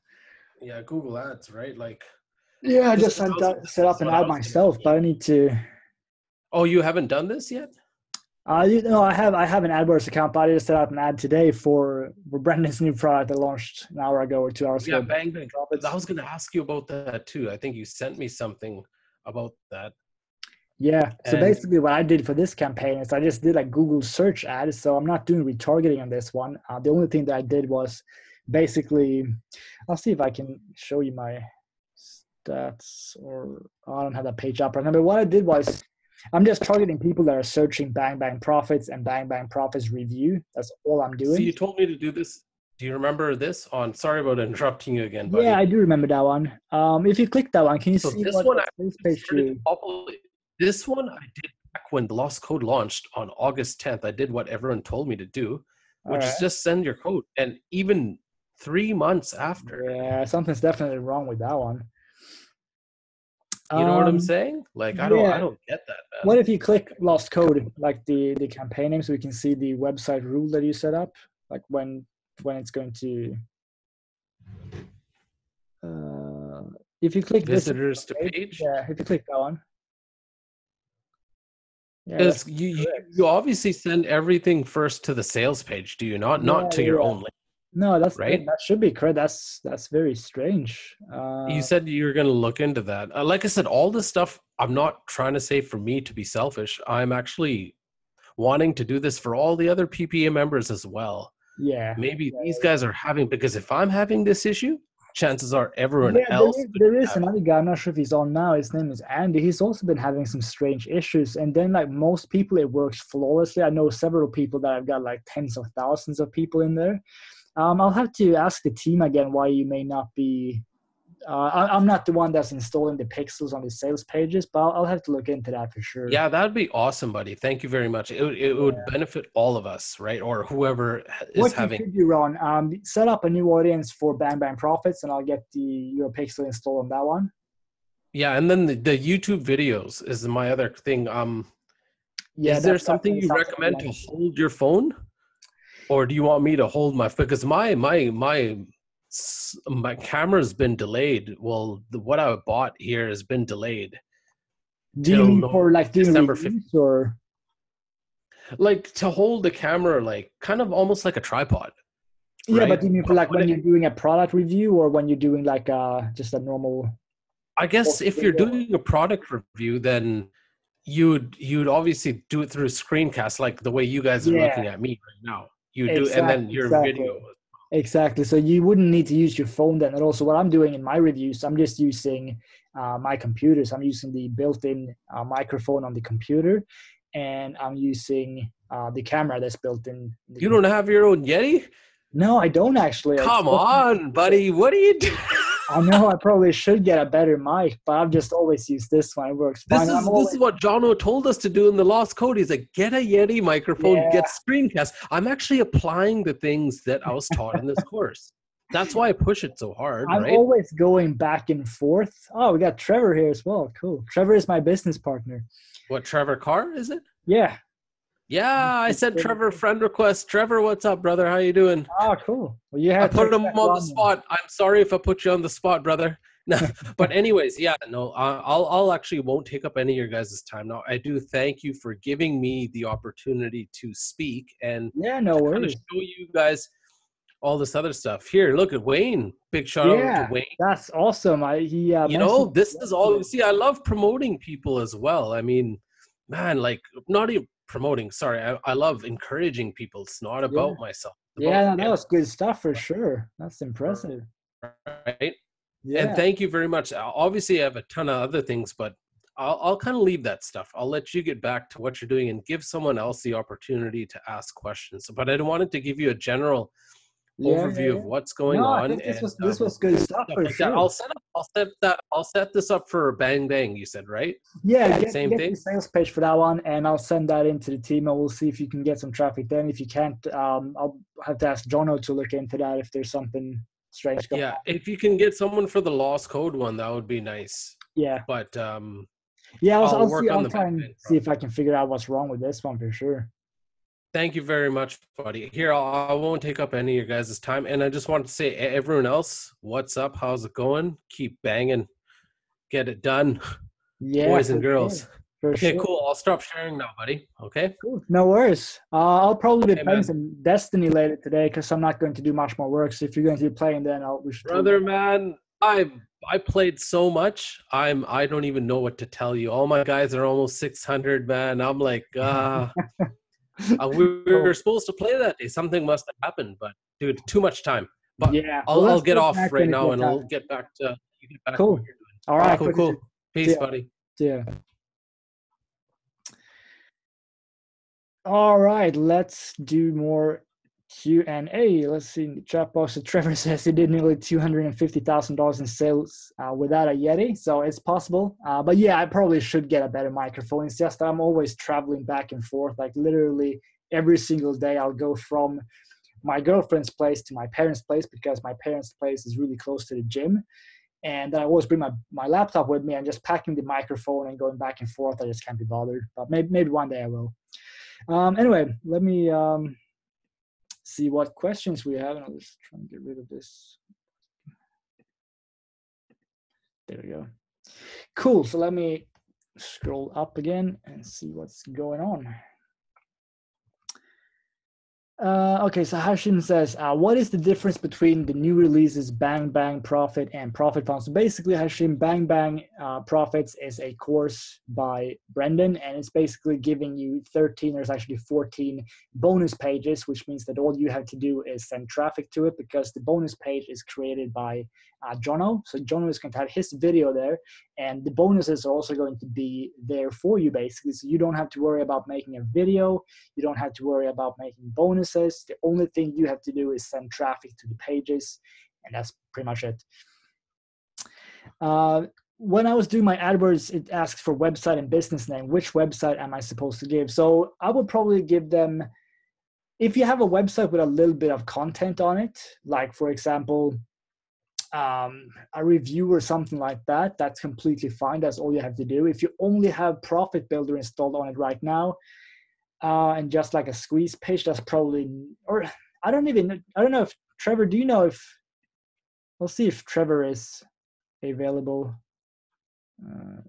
Yeah, Google Ads, right? I just set up an ad myself, but I need to. Oh, you haven't done this yet? I have an AdWords account, but I just set up an ad today for Brendan's new product that launched an hour ago or 2 hours ago. Yeah, Bang Bang. I was going to ask you about that too. I think you sent me something about that. Yeah. So basically what I did for this campaign is I just did a Google search ad. So I'm not doing retargeting on this one. The only thing that I did was basically, I'll see if I can show you my stats, or I don't have that page up right now. But what I did was, I'm just targeting people that are searching Bang Bang Profits and Bang Bang Profits review. That's all I'm doing. So you told me to do this. Do you remember this on? Sorry about interrupting you again, buddy. Yeah, I do remember that one. If you click that one, can you So see this what one the I sales page started you? populate. This one I did back when the Lost Code launched on August 10th. I did what everyone told me to do, All which right. is just send your code. And even 3 months after, Yeah, something's definitely wrong with that one. you know what I'm saying? Like I Yeah. don't get that, man. What if you click Lost Code, like the campaign name, so we can see the website rule that you set up, like when it's going to. If you click this Visitors to page. yeah, if you click that one. Yeah, Because that's you correct. obviously send everything first to the sales page, do you not? Yeah, Not to your yeah. own link, No, right? that should be correct. That's very strange. You said you were going to look into that. Like I said, all this stuff, I'm not trying to say for me to be selfish. I'm actually wanting to do this for all the other PPA members as well. Yeah. Maybe these guys are having, because if I'm having this issue, chances are everyone Yeah, else could there be is having. another guy. I'm not sure if he's on now. His name is Andy. He's also been having some strange issues. And then, like most people, it works flawlessly. I know several people that have got like tens of thousands of people in there. I'll have to ask the team again why you may not be. I'm not the one that's installing the pixels on the sales pages, but I'll have to look into that for sure. Yeah, that'd be awesome, buddy. Thank you very much. It would benefit all of us, right? Or whoever is What you having. could do, Ron, set up a new audience for Bang Bang Profits, and I'll get your pixel installed on that one. Yeah, and then the YouTube videos is my other thing. Yeah, is there that's something you definitely recommend to something hold your phone, or do you want me to hold my? Because my camera's been delayed. Well, what I bought here has been delayed. do you mean for like doing December reviews or? Like to hold the camera, like kind of almost like a tripod. Yeah, right? but do you mean for like when you're doing a product review or when you're doing like just a normal? I guess if you're doing a product review, then you'd obviously do it through a screencast, like the way you guys are looking at me right now. You do, and then your video. Exactly. So you wouldn't need to use your phone then. And also, what I'm doing in my reviews, I'm just using my computer. So I'm using the built-in microphone on the computer, and I'm using the camera that's built in. You don't have your own Yeti? No, I don't actually. Come on, buddy. What are you doing? I know I probably should get a better mic, but I've just always used this one. It works fine. This is what Jono told us to do in the Lost Code. He's like, get a Yeti microphone, get screencast. I'm actually applying the things that I was taught in this course. That's why I push it so hard, I'm right? always going back and forth. Oh, we got Trevor here as well. Cool. Trevor is my business partner. What, Trevor Carr, is it? Yeah. Yeah, I sent Trevor friend request. Trevor, what's up, brother? How you doing? Oh, cool. Well, you have I put him on the spot. I'm sorry if I put you on the spot, brother. No, but anyways, yeah, no, I'll actually won't take up any of your guys' time now. I do thank you for giving me the opportunity to speak and no worries. kind of show you guys all this other stuff. Here, look at Wayne. Big shout out to Wayne. That's awesome. You know, this is all. See, I love promoting people as well. I mean, man, like not even promoting. Sorry, I love encouraging people. It's not about myself. Yeah, that was good stuff for sure. That's impressive. Right. Yeah. And thank you very much. Obviously, I have a ton of other things, but I'll kind of leave that stuff. I'll let you get back to what you're doing and give someone else the opportunity to ask questions. But I wanted to give you a general overview of what's going on. This was good stuff for sure. I'll set this up for Bang Bang. You said, right? Yeah, get the sales page for that one, and I'll send that into the team, and we'll see if you can get some traffic. Then, if you can't, I'll have to ask Jono to look into that if there's something strange going on. If you can get someone for the Lost Code one, that would be nice. Yeah, but I'll try and see if I can figure out what's wrong with this one for sure. Thank you very much, buddy. Here, I won't take up any of your guys' time. And I just want to say, everyone else, what's up? How's it going? Keep banging. Get it done. Yeah, boys and girls. Okay, cool. I'll stop sharing now, buddy. Okay? Cool. No worries. I'll probably be playing some Destiny later today because I'm not going to do much more work. So if you're going to be playing, then we should. Brother, man, I played so much. I don't even know what to tell you. All my guys are almost 600, man. I'm like, we were supposed to play that day. Something must have happened, but dude, too much time. But I'll get off right now and I'll get back to you. Cool. All right. Cool. Peace, buddy. Yeah. All right. Let's do more Q&A. Let's see in the chat box. So Trevor says he did nearly $250,000 in sales without a Yeti. So it's possible. But yeah, I probably should get a better microphone. It's just I'm always traveling back and forth. Like literally every single day I'll go from my girlfriend's place to my parents' place because my parents' place is really close to the gym. And I always bring my laptop with me and just packing the microphone and going back and forth. I just can't be bothered. But maybe one day I will. Anyway, let me see what questions we have. And I'll just try and get rid of this. There we go. Cool. So let me scroll up again and see what's going on. Okay, so Hashim says, what is the difference between the new releases Bang Bang Profit and Profit Fund? So basically, Hashim, Bang Bang Profits is a course by Brendan, and it's basically giving you 13, or it's actually 14 bonus pages, which means that all you have to do is send traffic to it because the bonus page is created by Jono. So Jono is going to have his video there, and the bonuses are also going to be there for you, basically. So you don't have to worry about making a video. You don't have to worry about making bonuses. The only thing you have to do is send traffic to the pages, and that's pretty much it. When I was doing my AdWords, it asked for website and business name. Which website am I supposed to give? So I would probably give them, if you have a website with a little bit of content on it, like for example, a review or something like that, that's completely fine. That's all you have to do. If you only have Profit Builder installed on it right now, and just like a squeeze page, that's probably, or I don't know if Trevor, do you know if, we'll see if Trevor is available.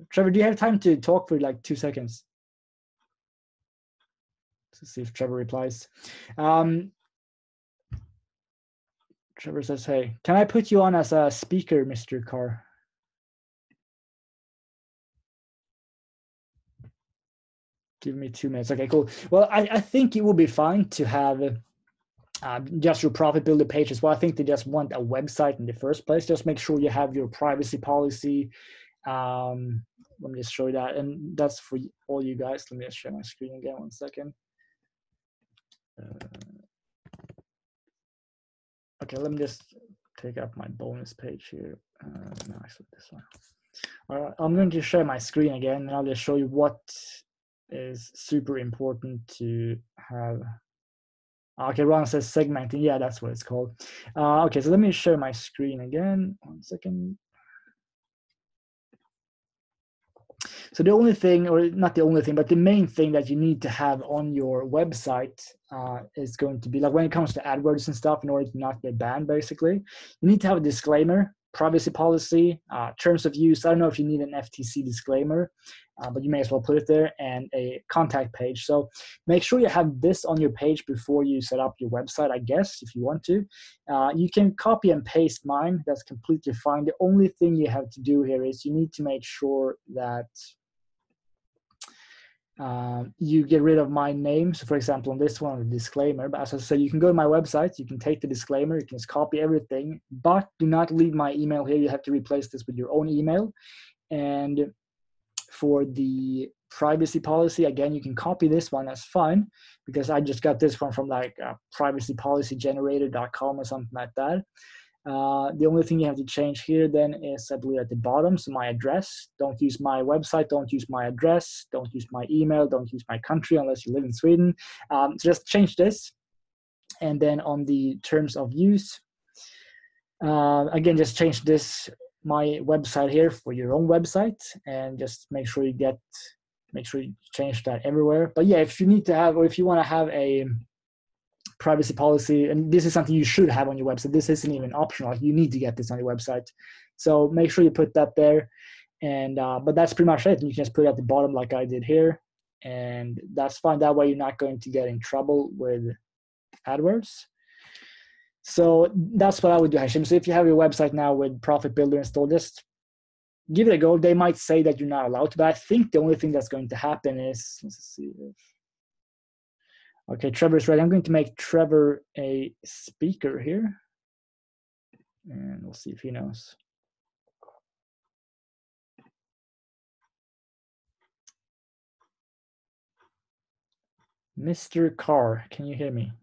Trevor, do you have time to talk for like 2 seconds? To see if Trevor replies. Trevor says, hey, can I put you on as a speaker, Mr. Carr? Give me 2 minutes. Okay, cool. Well, I think it will be fine to have just your Profit Builder page as well. I think they just want a website in the first place. Just make sure you have your privacy policy. Let me just show you that. And that's for all you guys. Let me just share my screen again, 1 second. Okay, let me just take up my bonus page here. No, actually this one. All right, I'm going to share my screen again, and I'll just show you what is super important to have. Okay, Ron says segmenting. Yeah, that's what it's called. Okay, so let me share my screen again. 1 second. So the only thing, or not the only thing, but the main thing that you need to have on your website is going to be, like when it comes to AdWords and stuff, in order to not get banned, basically, you need to have a disclaimer, privacy policy, terms of use. I don't know if you need an FTC disclaimer, but you may as well put it there, and a contact page. So make sure you have this on your page before you set up your website, I guess, if you want to. You can copy and paste mine. That's completely fine. The only thing you have to do here is you need to make sure that you get rid of my name. So for example, on this one, the disclaimer, but as I said, you can go to my website, you can take the disclaimer, you can just copy everything, but do not leave my email here. You have to replace this with your own email. And for the privacy policy, again, you can copy this one, that's fine, because I just got this one from like privacypolicygenerator.com or something like that. The only thing you have to change here then is, I believe, at the bottom, so my address. Don't use my website, don't use my address, don't use my email, don't use my country unless you live in Sweden. So just change this. And then on the terms of use, again, just change this, my website here, for your own website, and just make sure you change that everywhere. But yeah, if you need to have, or if you want to have a privacy policy, and this is something you should have on your website, this isn't even optional, you need to get this on your website, so make sure you put that there. And but that's pretty much it. You can just put it at the bottom like I did here, and that's fine. That way you're not going to get in trouble with AdWords. So that's what I would do, Hashim. So if you have your website now with Profit Builder installed, just give it a go. They might say that you're not allowed to, but I think the only thing that's going to happen is, let's see if, okay, Trevor's ready. I'm going to make Trevor a speaker here, and we'll see if he knows. Mr. Carr, can you hear me?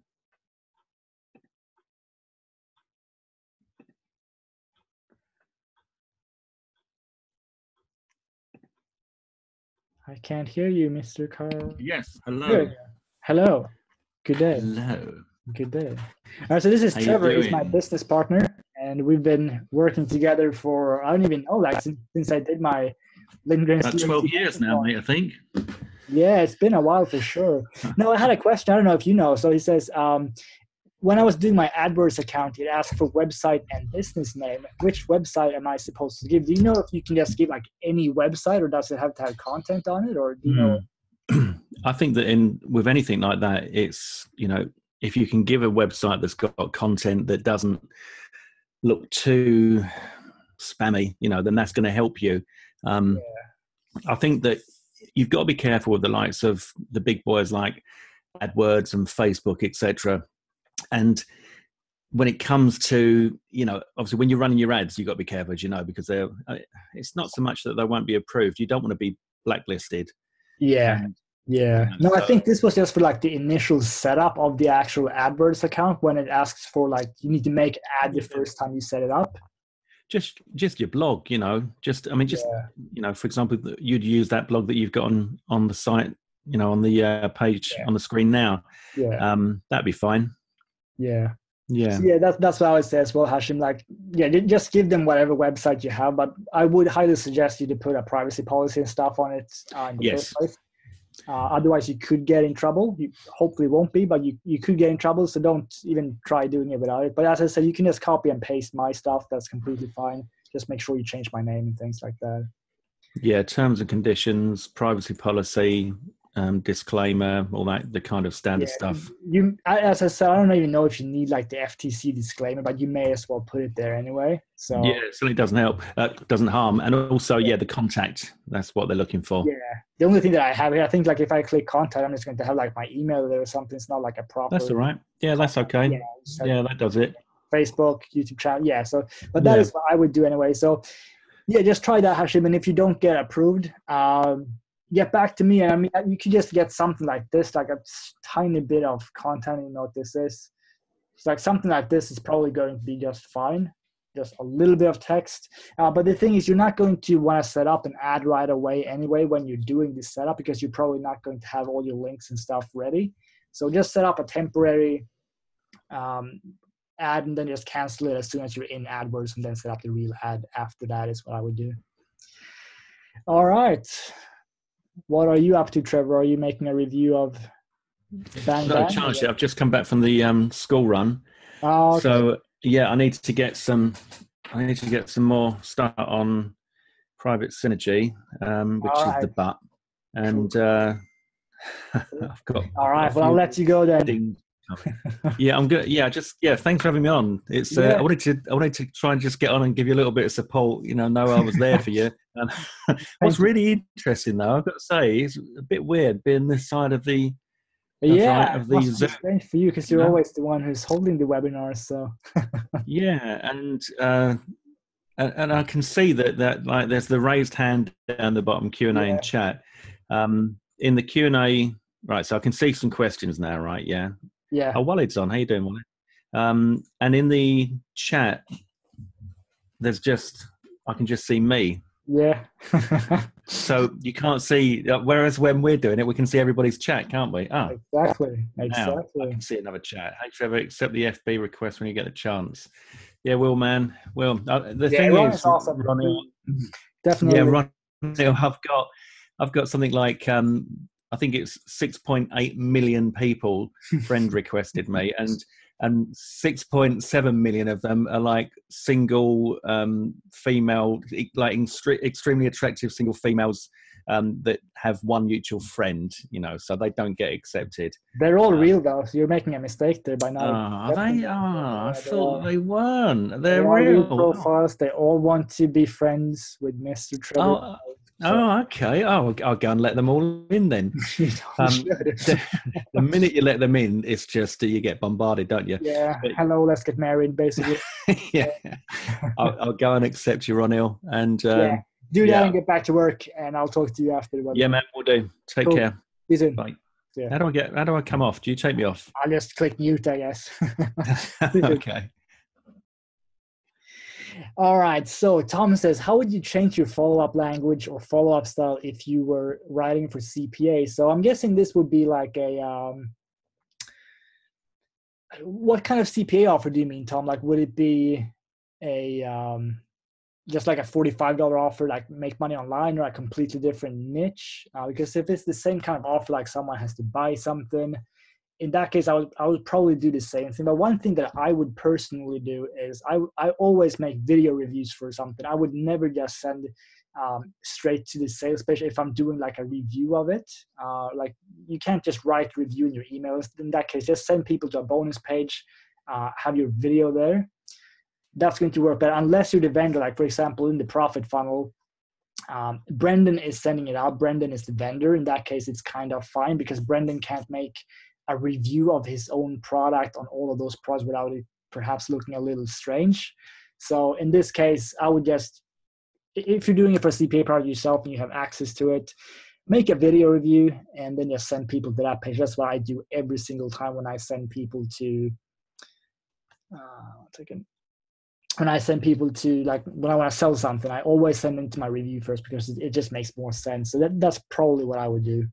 I can't hear you, Mr. Carl. Yes. Hello. Good. Hello. Good day. Hello. Good day. All right, so this is How you Trevor. He's my doing? business partner, and we've been working together for, I don't even know, like since I did my Lindgren. About 12 years now, mate, I think. Yeah, it's been a while for sure. No, I had a question. I don't know if you know. So he says, when I was doing my AdWords account, it asked for website and business name. Which website am I supposed to give? Do you know if you can just give like any website, or does it have to have content on it, or do you know? I think that with anything like that, it's, you know, if you can give a website that's got content that doesn't look too spammy, you know, then that's going to help you. I think that you've got to be careful with the likes of the big boys like AdWords and Facebook, etc. And when it comes to, you know, obviously when you're running your ads, you've got to be careful, as you know, because it's not so much that they won't be approved. You don't want to be blacklisted. Yeah. Yeah. You know, No, I think this was just for like the initial setup of the actual AdWords account, when it asks for like, you need to make an ad the first time you set it up. Just your blog, you know, you know, for example, you'd use that blog that you've got on the site, you know, on the page on the screen now. Yeah. That'd be fine. Yeah. Yeah. So yeah, that's what I would say as well, Hashim. Like, yeah, just give them whatever website you have, but I would highly suggest you to put a privacy policy and stuff on it in the first place. Otherwise, you could get in trouble. You hopefully won't be, but you could get in trouble. So don't even try doing it without it. But as I said, you can just copy and paste my stuff. That's completely fine. Just make sure you change my name and things like that. Yeah, terms and conditions, privacy policy, disclaimer, all that, the kind of standard stuff. As I said, I don't even know if you need like the FTC disclaimer, but you may as well put it there anyway. So yeah, it certainly doesn't help, doesn't harm. And also, the contact, that's what they're looking for. Yeah. The only thing that I have here, I think like if I click contact, I'm just going to have like my email there or something. It's not like a proper. That's all right. Yeah, that's okay. Yeah, that does it. Facebook, YouTube channel. Yeah. So, but that is what I would do anyway. So yeah, just try that, Hashim. And if you don't get approved, get back to me. And I mean, you could just get something like this, like a tiny bit of content. You know what this is? It's like something like this is probably going to be just fine. Just a little bit of text. But the thing is, you're not going to want to set up an ad right away anyway when you're doing this setup, because you're probably not going to have all your links and stuff ready. So just set up a temporary ad and then just cancel it as soon as you're in AdWords, and then set up the real ad after that is what I would do. All right. What are you up to, Trevor? Are you making a review of Bang Bang? No, chance yet. I've just come back from the school run. Oh, okay. So yeah, I need to get some more start on Private Synergy, which is the butt. And I've got. All right. Well, I'll let you go then. Yeah, I'm good. Yeah, thanks for having me on. It's I wanted to try and just get on and give you a little bit of support. You know I was there for you. And what's really interesting, though, I've got to say, it's a bit weird being this side of the. It must be strange for you because you're always the one who's holding the webinars. So. Yeah, and I can see that like there's the raised hand down the bottom Q&A and chat. In the Q&A, right? So I can see some questions now, right? Yeah. Yeah. Oh, Walid's on. How you doing, Walid? And in the chat, there's I can just see me. Yeah. So you can't see, whereas when we're doing it, we can see everybody's chat, can't we? Oh, exactly. Now I can see another chat. Hey, Trevor, accept the FB request when you get a chance. Yeah, Will, man. Will. The thing is, awesome. Ronnie, Definitely. Yeah, Ronnie, I've got something like I think it's 6.8 million people friend requested me, and 6.7 million of them are like single female, like extremely attractive single females that have one mutual friend, so they don't get accepted. They're all real though, so you're making a mistake there by now. They are. I thought they weren't. They're real profiles. They all want to be friends with Mr. Trevor. Oh, okay. Oh, I'll go and let them all in then. The minute you let them in, it's just you get bombarded, don't you? Yeah. Hello, let's get married, basically. Yeah. I'll go and accept you, Ronil, and do that and get back to work, and I'll talk to you after the webinar. Yeah, man, we'll do. Take care. See you soon. Bye. Yeah. How do I come off? Do you take me off? I'll just click mute, I guess. Okay. All right. So Tom says, how would you change your follow-up language or follow-up style if you were writing for CPA? So I'm guessing this would be like a, what kind of CPA offer do you mean, Tom? Like, would it be a, just like a $45 offer, like make money online, or a completely different niche? Because if it's the same kind of offer, like someone has to buy something, in that case, I would probably do the same thing. But one thing that I would personally do is I always make video reviews for something. I would never just send straight to the sales page if I'm doing like a review of it. Like you can't just write review in your emails. In that case, just send people to a bonus page, have your video there. That's going to work better unless you're the vendor. Like for example, in the profit funnel, Brendan is sending it out. Brendan is the vendor. In that case, it's kind of fine because Brendan can't make a review of his own product on all of those products without it perhaps looking a little strange. So in this case, I would just, if you're doing it for a CPA product yourself and you have access to it, make a video review and then just send people to that page. That's what I do every single time when I send people to, when I send people to, like, when I want to sell something, I always send them to my review first because it just makes more sense. So that's probably what I would do.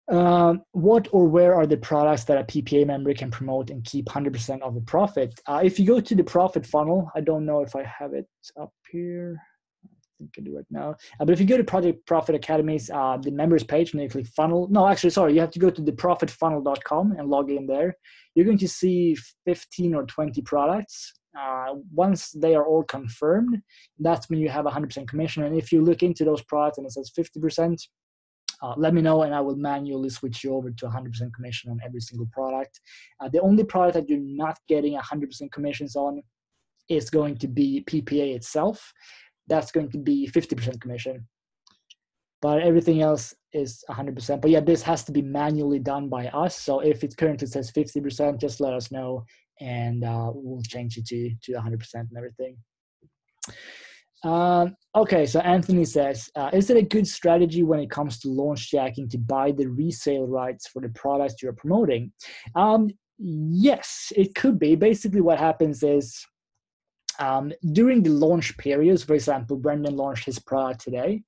What or where are the products that a PPA member can promote and keep 100% of the profit? If you go to the profit funnel, I don't know if I have it up here. I think I do right now. But if you go to Project Profit Academy's, the members page, and you click funnel. No, actually, sorry, you have to go to theprofitfunnel.com and log in there. You're going to see 15 or 20 products. Once they are all confirmed, that's when you have 100% commission. And if you look into those products and it says 50%, let me know and I will manually switch you over to 100% commission on every single product. The only product that you're not getting 100% commissions on is going to be PPA itself. That's going to be 50% commission. But everything else is 100%. But yeah, this has to be manually done by us. So if it currently says 50%, just let us know and we'll change it to 100% and everything. Okay, so Anthony says, is it a good strategy when it comes to launch jacking to buy the resale rights for the products you're promoting? Yes, it could be. Basically what happens is during the launch periods, for example, Brendan launched his product today.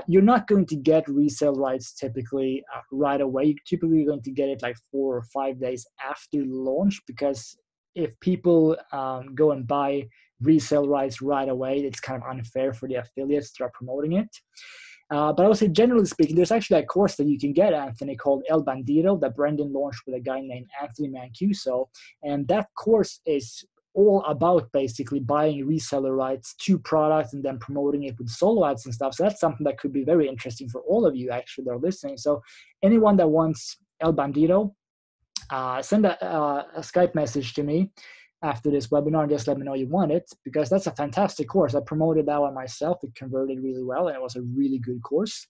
You're not going to get resale rights typically right away. You're typically going to get it like 4 or 5 days after launch, because if people go and buy resale rights right away, it's kind of unfair for the affiliates that are promoting it. But I would say, generally speaking, there's actually a course that you can get, Anthony, called El Bandido that Brendan launched with a guy named Anthony Mancuso. And that course is all about basically buying reseller rights to products and then promoting it with solo ads and stuff. So that's something that could be very interesting for all of you actually that are listening. So anyone that wants El Bandido, send a Skype message to me after this webinar and just let me know you want it, because that's a fantastic course. I promoted that one myself. It converted really well and it was a really good course.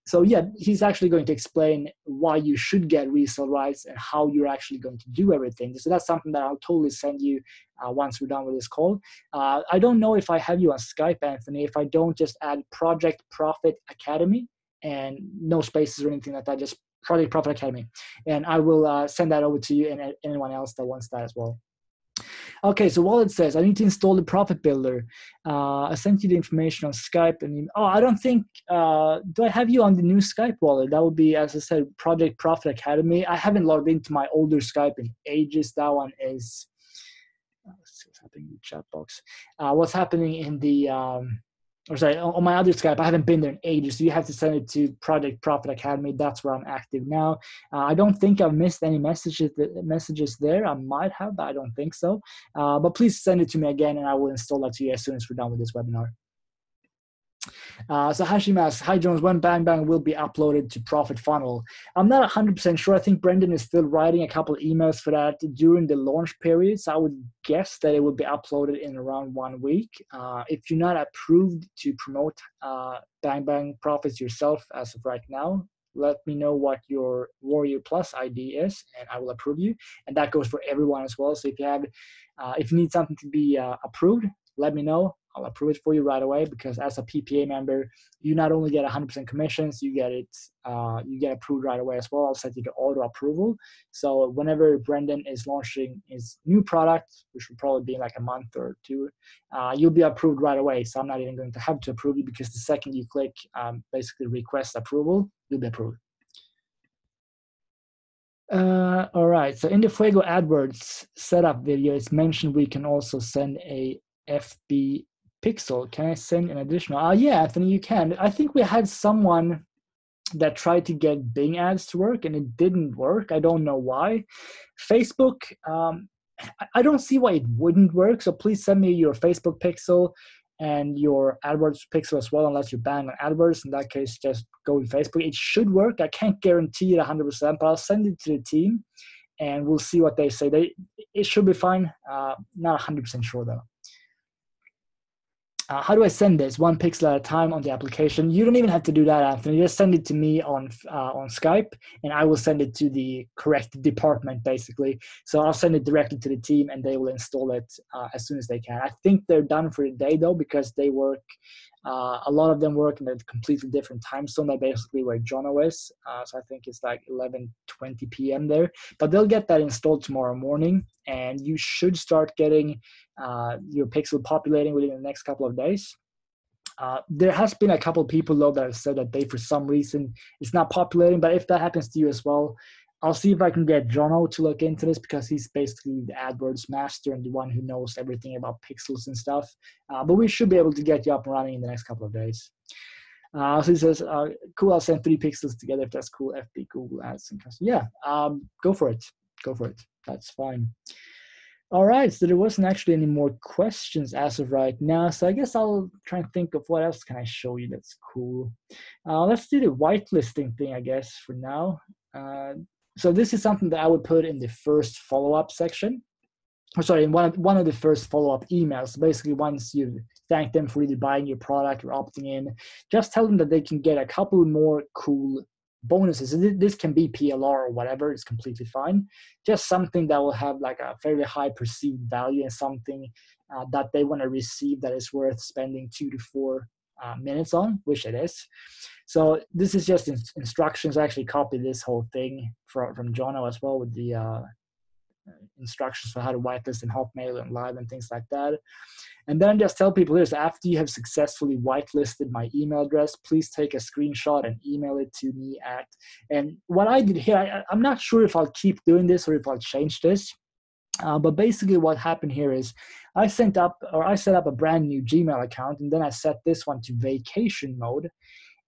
So yeah, he's actually going to explain why you should get resale rights and how you're actually going to do everything. So that's something that I'll totally send you once we're done with this call. I don't know if I have you on Skype, Anthony. If I don't, just add Project Profit Academy and no spaces or anything like that, just Project Profit Academy. And I will send that over to you and anyone else that wants that as well. Okay, so Wallet says, I need to install the Profit Builder. I sent you the information on Skype. And I don't think, do I have you on the new Skype, Wallet? That would be, as I said, Project Profit Academy. I haven't logged into my older Skype in ages. That one is, let's see what's happening in the chat box. What's happening in the, on my other Skype, I haven't been there in ages. So you have to send it to Project Profit Academy. That's where I'm active now. I don't think I've missed any messages there. I might have, but I don't think so. But please send it to me again and I will install that to you as soon as we're done with this webinar. So Hashim asks, hi Jones, when Bang Bang will be uploaded to Profit Funnel? I'm not 100% sure. I think Brendan is still writing a couple of emails for that during the launch period. So I would guess that it will be uploaded in around 1 week. If you're not approved to promote Bang Bang Profits yourself as of right now, let me know what your Warrior Plus ID is and I will approve you. And that goes for everyone as well. So if you have, if you need something to be approved, let me know. I'll approve it for you right away, because as a PPA member, you not only get 100% commissions, you get approved right away as well. I'll set you to auto approval. So whenever Brendan is launching his new product, which will probably be in like a month or two, you'll be approved right away. So I'm not even going to have to approve you, because the second you click basically request approval, you'll be approved. All right, so in the Fuego AdWords setup video, it's mentioned we can also send a FB pixel. Can I send an additional? Yeah, Anthony, you can. I think we had someone that tried to get Bing ads to work and it didn't work. I don't know why. Facebook, I don't see why it wouldn't work. So please send me your Facebook pixel and your AdWords pixel as well, unless you're banned on AdWords. In that case, just go with Facebook. It should work. I can't guarantee it 100%, but I'll send it to the team and we'll see what they say. It should be fine. Not 100% sure though. How do I send this? 1 pixel at a time on the application. You don't even have to do that, Anthony. Just send it to me on Skype, and I will send it to the correct department, basically. So I'll send it directly to the team, and they will install it as soon as they can. I think they're done for the day, though, because they work. A lot of them work in a completely different time zone than basically where Jono is. So I think it's like 11:20 p.m. there. But they'll get that installed tomorrow morning, and you should start getting your pixel populating within the next couple of days. There has been a couple of people, though, that have said that they, for some reason, it's not populating. But if that happens to you as well, I'll see if I can get Jono to look into this, because he's basically the AdWords master and the one who knows everything about pixels and stuff. But we should be able to get you up and running in the next couple of days. So he says, cool, I'll send 3 pixels together if that's cool. FB, Google Ads, and custom. Yeah, go for it. Go for it. That's fine. All right, so there wasn't actually any more questions as of right now. So I guess I'll try and think of what else can I show you that's cool. Let's do the whitelisting thing, I guess, for now. So this is something that I would put in the first follow-up section. Or sorry, in one of the first follow-up emails. Basically, once you thank them for either buying your product or opting in, just tell them that they can get a couple more cool bonuses. This can be PLR or whatever. It's completely fine. Just something that will have like a fairly high perceived value and something that they want to receive that is worth spending 2 to 4 minutes on, which it is. So this is just instructions. I actually copied this whole thing from Jono as well, with the instructions for how to whitelist in Hotmail and Live and things like that. And then just tell people this: after you have successfully whitelisted my email address, please take a screenshot and email it to me at. And what I did here, I'm not sure if I'll keep doing this or if I'll change this. But basically what happened here is I set up a brand new Gmail account, and then I set this one to vacation mode.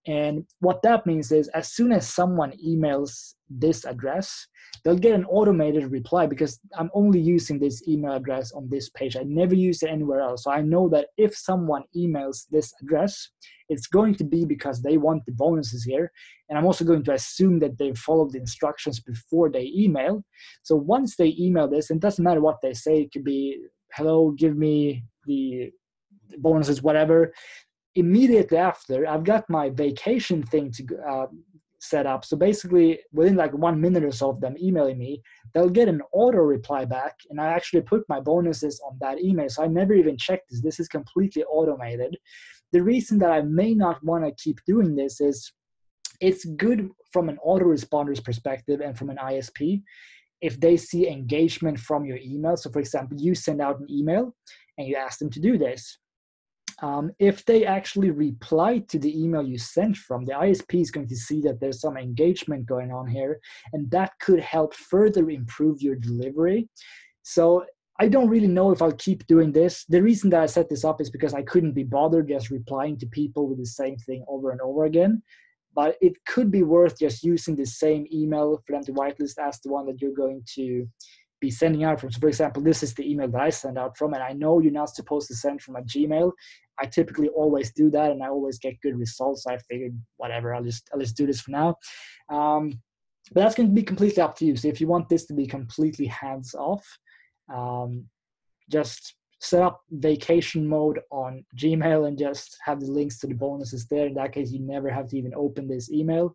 And what that means is, as soon as someone emails this address, they'll get an automated reply, because I'm only using this email address on this page. I never use it anywhere else. So I know that if someone emails this address, it's going to be because they want the bonuses here. And I'm also going to assume that they've followed the instructions before they email. So once they email this, and it doesn't matter what they say, it could be, hello, give me the bonuses, whatever. Immediately after, I've got my vacation thing to set up. So basically, within like 1 minute or so of them emailing me, they'll get an auto reply back, and I actually put my bonuses on that email. So I never even checked this. This is completely automated. The reason that I may not want to keep doing this is it's good from an autoresponder's perspective and from an ISP if they see engagement from your email. So for example, you send out an email and you ask them to do this. If they actually reply to the email you sent from, the ISP is going to see that there's some engagement going on here, and that could help further improve your delivery. So I don't really know if I'll keep doing this. The reason that I set this up is because I couldn't be bothered just replying to people with the same thing over and over again. But it could be worth just using the same email for them to whitelist as the one that you're going to be sending out from. So for example, this is the email that I send out from, and I know you're not supposed to send from a Gmail. I typically always do that, and I always get good results. So I figured, whatever, I'll just do this for now. But that's going to be completely up to you. So if you want this to be completely hands off, just set up vacation mode on Gmail and just have the links to the bonuses there. In that case, you never have to even open this email.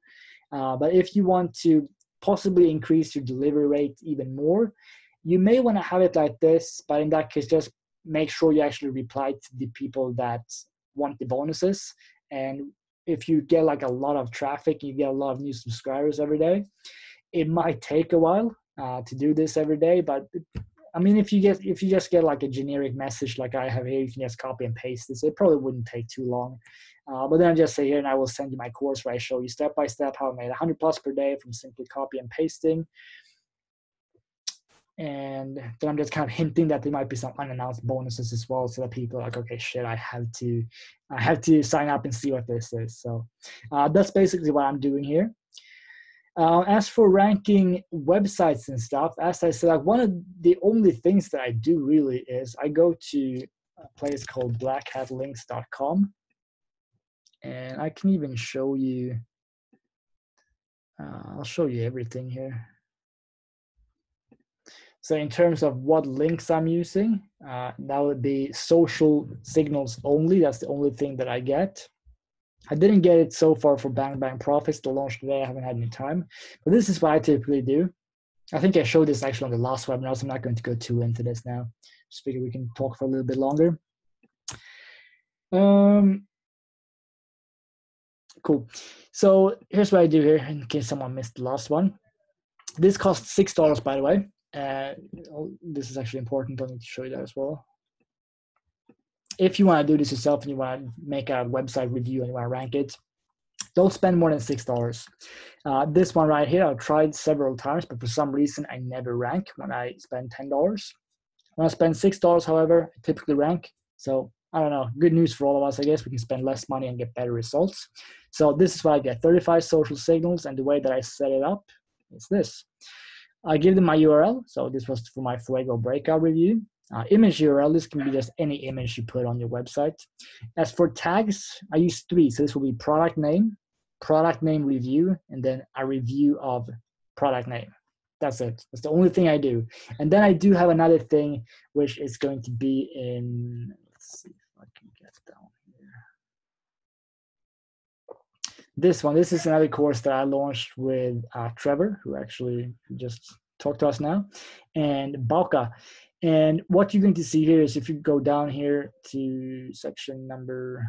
But if you want to possibly increase your delivery rate even more, you may want to have it like this. But in that case, just make sure you actually reply to the people that want the bonuses. And if you get like a lot of traffic, you get a lot of new subscribers every day, it might take a while to do this every day. But I mean, if you just get like a generic message like I have here, you can just copy and paste this. It probably wouldn't take too long. But then I just say here, and I will send you my course where I show you step by step how I made 100 plus per day from simply copy and pasting. And then I'm just kind of hinting that there might be some unannounced bonuses as well, so that people are like, okay, shit, I have to sign up and see what this is. So that's basically what I'm doing here. As for ranking websites and stuff, as I said, like one of the only things that I do really is I go to a place called blackhatlinks.com, and I can even show you, I'll show you everything here. So in terms of what links I'm using, that would be social signals only. That's the only thing that I get. I didn't get it so far for Bang Bang Profits to launch today. I haven't had any time, but this is what I typically do. I think I showed this actually on the last webinar, so I'm not going to go too into this now. Just figure we can talk for a little bit longer. Cool. So here's what I do here in case someone missed the last one. This costs $6, by the way. This is actually important. I need to show you that as well. If you want to do this yourself and you want to make a website review and you want to rank it, don't spend more than $6. This one right here, I've tried several times, but for some reason I never rank when I spend $10. When I spend $6, however, I typically rank. So I don't know, good news for all of us, I guess. We can spend less money and get better results. So this is what I get, 35 social signals, and the way that I set it up is this. I give them my URL. So this was for my Fuego breakout review. Image URL, this can be just any image you put on your website. As for tags, I use 3. So this will be product name review, and then a review of product name. That's it. That's the only thing I do. And then I do have another thing, which is going to be in, let's see if I can get down here. This one, this is another course that I launched with Trevor, who actually just talked to us now, and Bauka. And what you're going to see here is if you go down here to section number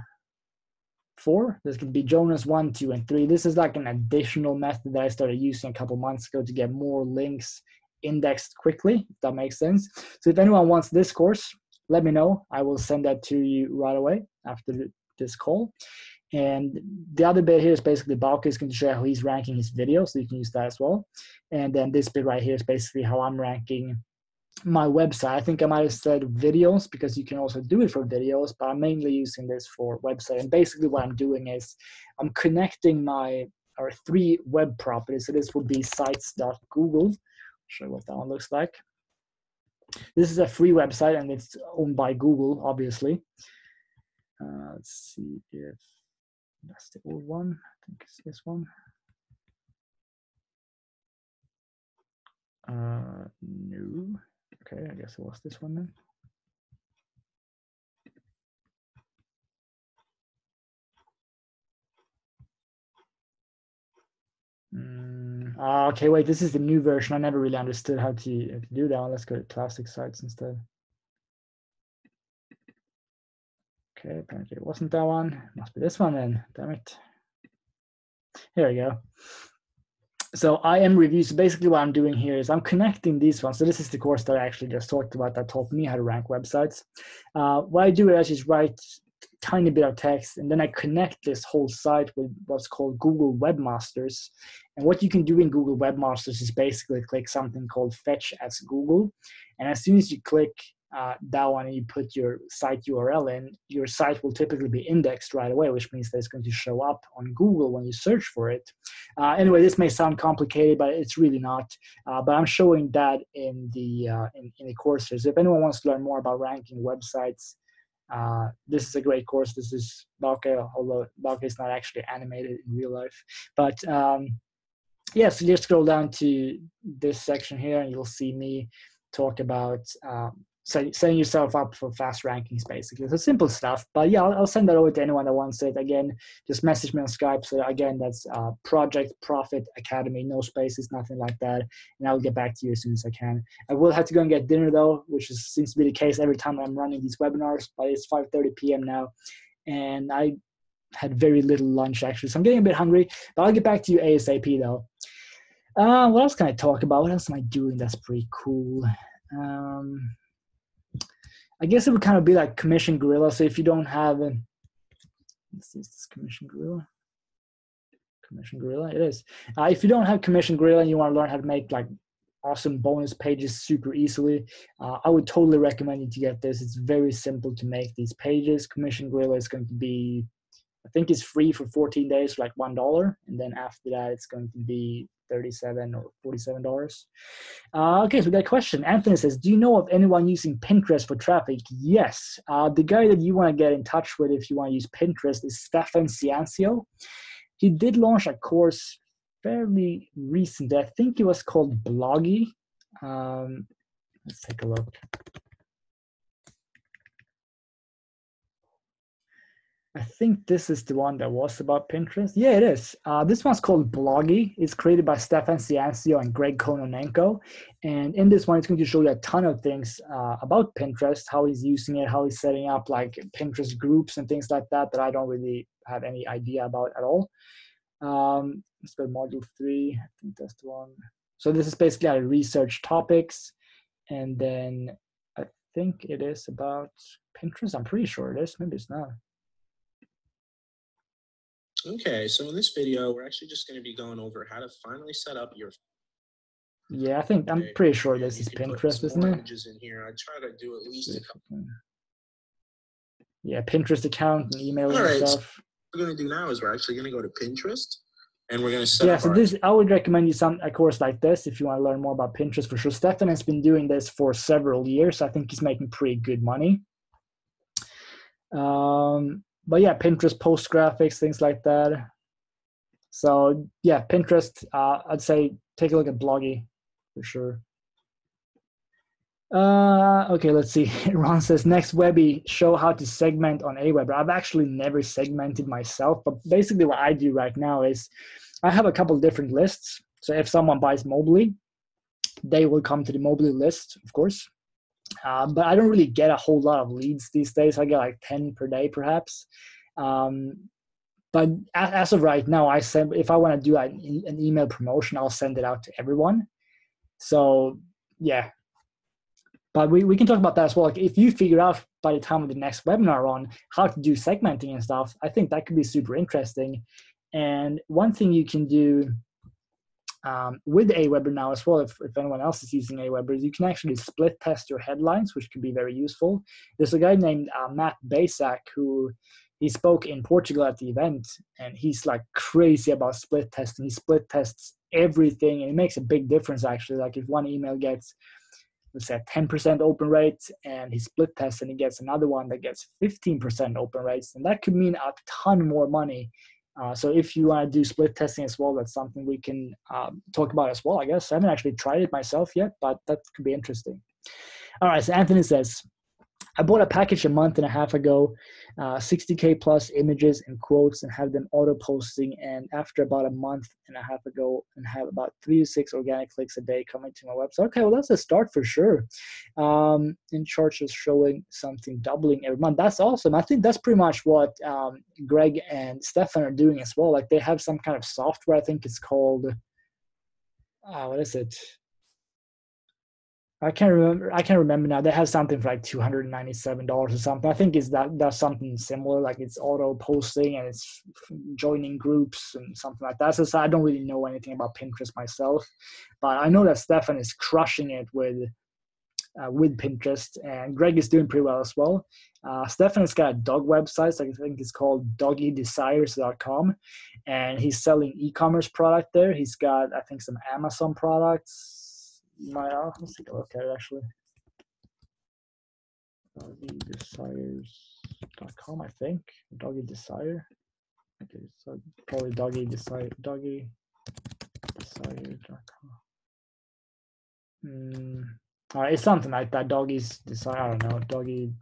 4, this could be Jonas 1, 2, and 3. This is like an additional method that I started using a couple months ago to get more links indexed quickly, if that makes sense. So if anyone wants this course, let me know. I will send that to you right away after this call. And the other bit here is basically Bauke is going to show how he's ranking his videos, so you can use that as well. And then this bit right here is basically how I'm ranking my website. I think I might have said videos because you can also do it for videos, but I'm mainly using this for website. And basically what I'm doing is I'm connecting our 3 web properties. So this would be sites.google. I'll show you what that one looks like. This is a free website and it's owned by Google, obviously. Let's see if that's the old one. I think it's this one. No. Okay, I guess it was this one then. Okay, wait, this is the new version. I never really understood how to do that one. Let's go to classic sites instead. Okay, apparently it wasn't that one. It must be this one then, damn it. Here we go. So IM reviews, so basically what I'm doing here is I'm connecting these ones. So this is the course that I actually just talked about that taught me how to rank websites. What I do is just write a tiny bit of text, and then I connect this whole site with what's called Google Webmasters. And what you can do in Google Webmasters is basically click something called Fetch as Google. And as soon as you click that one and you put your site URL in, your site will typically be indexed right away, which means that it's going to show up on Google when you search for it. Anyway, this may sound complicated, but it's really not. But I'm showing that in the courses. If anyone wants to learn more about ranking websites, this is a great course. This is Bauke, although Bauke is not actually animated in real life. But yeah, so just scroll down to this section here and you'll see me talk about setting yourself up for fast rankings, basically. So simple stuff. But yeah, I'll send that over to anyone that wants it. Again, just message me on Skype. So again, that's Project Profit Academy, no spaces, nothing like that. And I'll get back to you as soon as I can. I will have to go and get dinner though, which seems to be the case every time I'm running these webinars. But it's 5:30 p.m. now, and I had very little lunch actually, so I'm getting a bit hungry. But I'll get back to you ASAP though. What else can I talk about? What else am I doing that's pretty cool? I guess it would kind of be like Commission Gorilla. So if you don't have, let's see, is this Commission Gorilla? Commission Gorilla, it is. If you don't have Commission Gorilla and you want to learn how to make like awesome bonus pages super easily, I would totally recommend you to get this. It's very simple to make these pages. Commission Gorilla is going to be, I think it's free for 14 days for like $1. And then after that, it's going to be $37 or $47. Okay, so we got a question. Anthony says, do you know of anyone using Pinterest for traffic? Yes. The guy that you want to get in touch with if you want to use Pinterest is Stefan Ciancio. He did launch a course fairly recently. I think it was called Bloggy. Let's take a look. I think this is the one that was about Pinterest. Yeah, it is. This one's called Bloggy. It's created by Stefan Ciancio and Greg Kononenko. And in this one, it's going to show you a ton of things about Pinterest, how he's using it, how he's setting up like Pinterest groups and things like that I don't really have any idea about at all. Let's go to module 3. I think that's the one. So this is basically how to research topics. And then I think it is about Pinterest. I'm pretty sure it is. Maybe it's not. Okay, so in this video, we're actually just going to be going over how to finally set up your. Yeah, I'm pretty sure this is Pinterest, isn't it? Images in here. I try to do at least a couple. Yeah, Pinterest account and email and stuff. What we're going to do now is we're actually going to go to Pinterest and we're going to set up. Yeah, so I would recommend you a course like this if you want to learn more about Pinterest for sure. Stefan has been doing this for several years. I think he's making pretty good money. But yeah, Pinterest post graphics, things like that. So yeah, Pinterest, I'd say take a look at Bloggy for sure. Okay, let's see. Ron says, next Webby, show how to segment on Aweber. I've actually never segmented myself, but basically what I do right now is I have a couple different lists. So if someone buys Mobility, they will come to the Mobility list, of course. But I don't really get a whole lot of leads these days. I get like 10 per day, perhaps. But as of right now, if I want to do an email promotion, I'll send it out to everyone. So yeah. But we can talk about that as well. Like if you figure out by the time of the next webinar on how to do segmenting and stuff, I think that could be super interesting. And one thing you can do with Aweber now as well, if anyone else is using Aweber, you can actually split test your headlines, which can be very useful. There's a guy named Matt Basak who he spoke in Portugal at the event, and he's like crazy about split testing. He split tests everything, and it makes a big difference actually. Like if one email gets, let's say, a 10% open rate, and he split tests and he gets another one that gets 15% open rates, and that could mean a ton more money. So if you want to do split testing as well, that's something we can talk about as well, I guess. I haven't actually tried it myself yet, but that could be interesting. All right, so Anthony says, I bought a package a month and a half ago, 60K plus images and quotes, and have them auto posting. And after about a month and a half ago, and have about 3 to 6 organic clicks a day coming to my website. Okay, well, that's a start for sure. And charts is showing something doubling every month. That's awesome. I think that's pretty much what Greg and Stefan are doing as well. Like they have some kind of software. I think it's called, what is it? I can't remember now. They have something for like $297 or something. I think that's something similar. Like it's auto posting and it's joining groups and something like that. So I don't really know anything about Pinterest myself, but I know that Stefan is crushing it with Pinterest, and Greg is doing pretty well as well. Stefan has got a dog website. So I think it's called doggydesires.com, and he's selling e-commerce product there. He's got, I think, some Amazon products. Let's take a look at it actually. Doggydesires.com, I think. Doggy Desire. Okay, so probably doggydesire.com. It's something like that. Doggy's Desire. I don't know. Doggy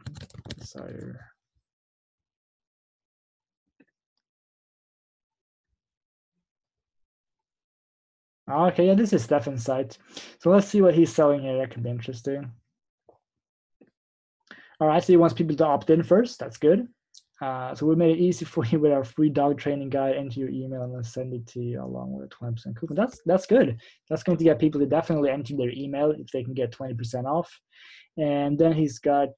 Desire. Okay, yeah, this is Stefan's site. So let's see what he's selling here. That could be interesting. All right, so he wants people to opt in first. That's good. So we made it easy for you with our free dog training guide. Enter your email and we'll send it to you along with a 20% coupon. That's good. That's going to get people to definitely enter their email if they can get 20% off. And then he's got,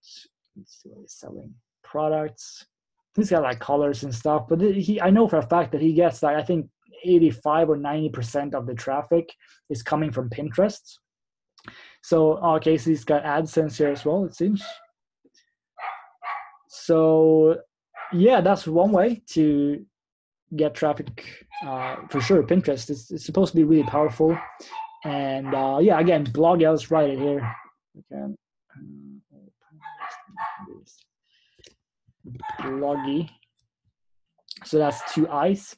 let's see what he's selling, products. He's got like colors and stuff, but I know for a fact that he gets like, I think 85 or 90% of the traffic is coming from Pinterest. So, okay, so he's got AdSense here as well, it seems. So, yeah, that's one way to get traffic for sure. Pinterest is supposed to be really powerful. And yeah, again, Blogger is right here. Again, Bloggy. So that's 2 I's.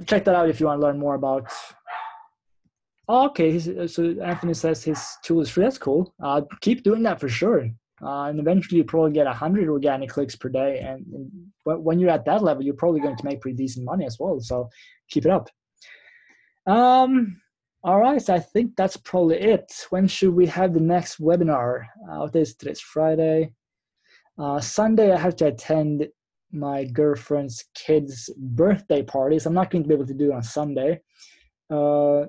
Check that out if you want to learn more about. Oh, okay, so Anthony says his tool is free. That's cool. Keep doing that for sure. And eventually you probably get 100 organic clicks per day. And when you're at that level, you're probably going to make pretty decent money as well. So keep it up. All right, so I think that's probably it. When should we have the next webinar? Today's Friday. Sunday, I have to attend my girlfriend's kid's birthday party, so I'm not going to be able to do it on Sunday. I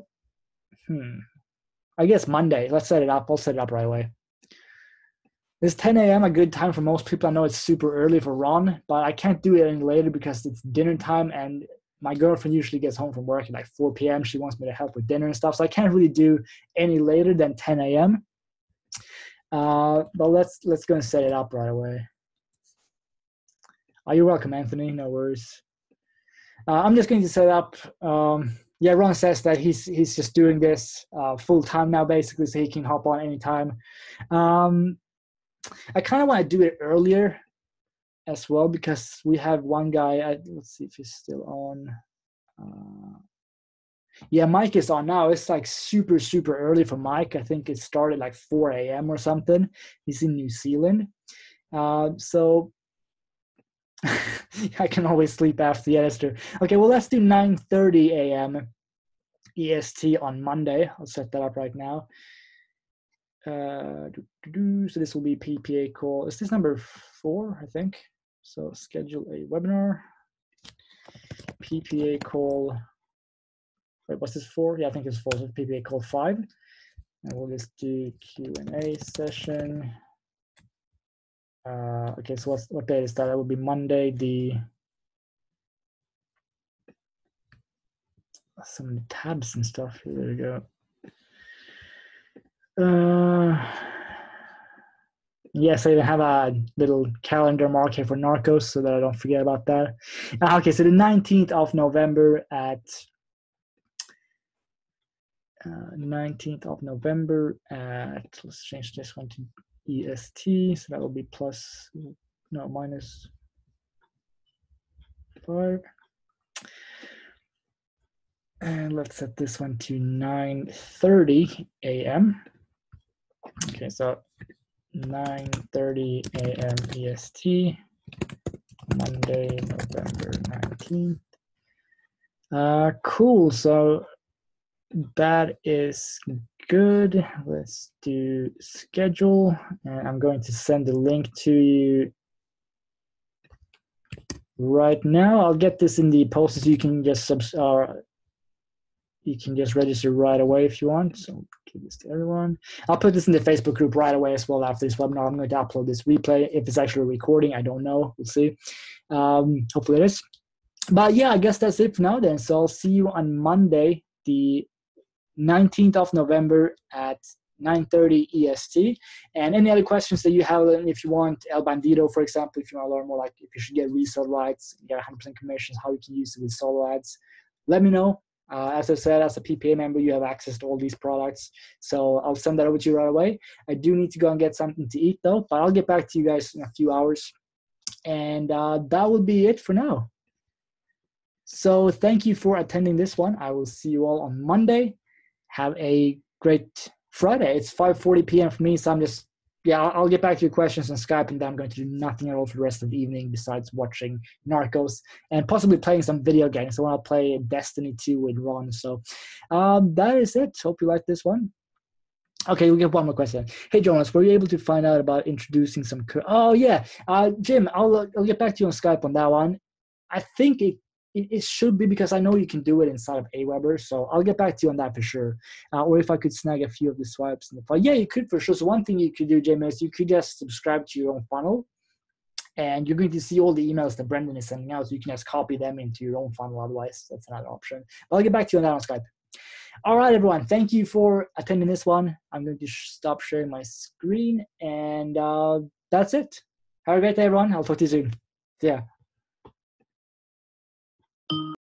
guess Monday. Let's set it up. I'll set it up right away. Is 10 a.m. a good time for most people? I know it's super early for Ron, but I can't do it any later because it's dinner time, and my girlfriend usually gets home from work at like 4 p.m. She wants me to help with dinner and stuff, so I can't really do any later than 10 a.m. But let's go and set it up right away. You're welcome, Anthony. No worries. I'm just going to set up. Yeah, Ron says that he's just doing this full time now, basically, so he can hop on anytime. I kind of want to do it earlier as well because we have one guy. Let's see if he's still on. Yeah, Mike is on now. It's like super, super early for Mike. I think it started like 4 a.m. or something. He's in New Zealand. So I can always sleep after. Yeah, that's true. Okay, well, let's do 9:30 a.m. EST on Monday. I'll set that up right now. So this will be PPA call. Is this number 4, I think? So schedule a webinar. PPA call. Wait, what's this 4? Yeah, I think it's 4. So PPA call 5. And we'll just do Q&A session. Okay, so what day is that? That will be Monday. Some tabs and stuff. Here we go. Yes, I even have a little calendar mark here for Narcos so that I don't forget about that. Okay, so the 19th of November at 19th of November at, let's change this one to EST, so that will be minus 5. And let's set this one to 9:30 a.m. Okay, so 9:30 a.m. EST, Monday, November 19th. Cool, so that is good. Let's do schedule, and I'm going to send the link to you right now. I'll get this in the post so you can just register right away if you want. So give this to everyone. I'll put this in the Facebook group right away as well after this webinar. I'm going to upload this replay. If it's actually a recording, I don't know. We'll see. Hopefully it is. But yeah, I guess that's it for now then. So I'll see you on Monday, the 19th of November at 9:30 EST. And any other questions that you have, and if you want El Bandito, for example, if you want to learn more, like if you should get resale rights, get 100% commissions, how you can use it with solo ads, let me know. As I said, as a PPA member, you have access to all these products. So I'll send that over to you right away. I do need to go and get something to eat though, but I'll get back to you guys in a few hours. And that will be it for now. So thank you for attending this one. I will see you all on Monday. Have a great Friday. It's 5:40 p.m. for me, so I'm just I'll get back to your questions on Skype, and then I'm going to do nothing at all for the rest of the evening besides watching Narcos and possibly playing some video games. I want to play Destiny 2 with Ron. So that is it. Hope you like this one. Okay, we get one more question. Hey, Jonas, were you able to find out about introducing some? Oh yeah, Jim, I'll get back to you on Skype on that one. I think it should be, because I know you can do it inside of Aweber, so I'll get back to you on that for sure. Or if I could snag a few of the swipes in the file. Yeah, you could for sure. So one thing you could do, Jim, is you could just subscribe to your own funnel, and you're going to see all the emails that Brendan is sending out, so you can just copy them into your own funnel. Otherwise, that's another option. But I'll get back to you on that on Skype. All right, everyone. Thank you for attending this one. I'm going to stop sharing my screen, and that's it. Have a great day, everyone. I'll talk to you soon. See ya.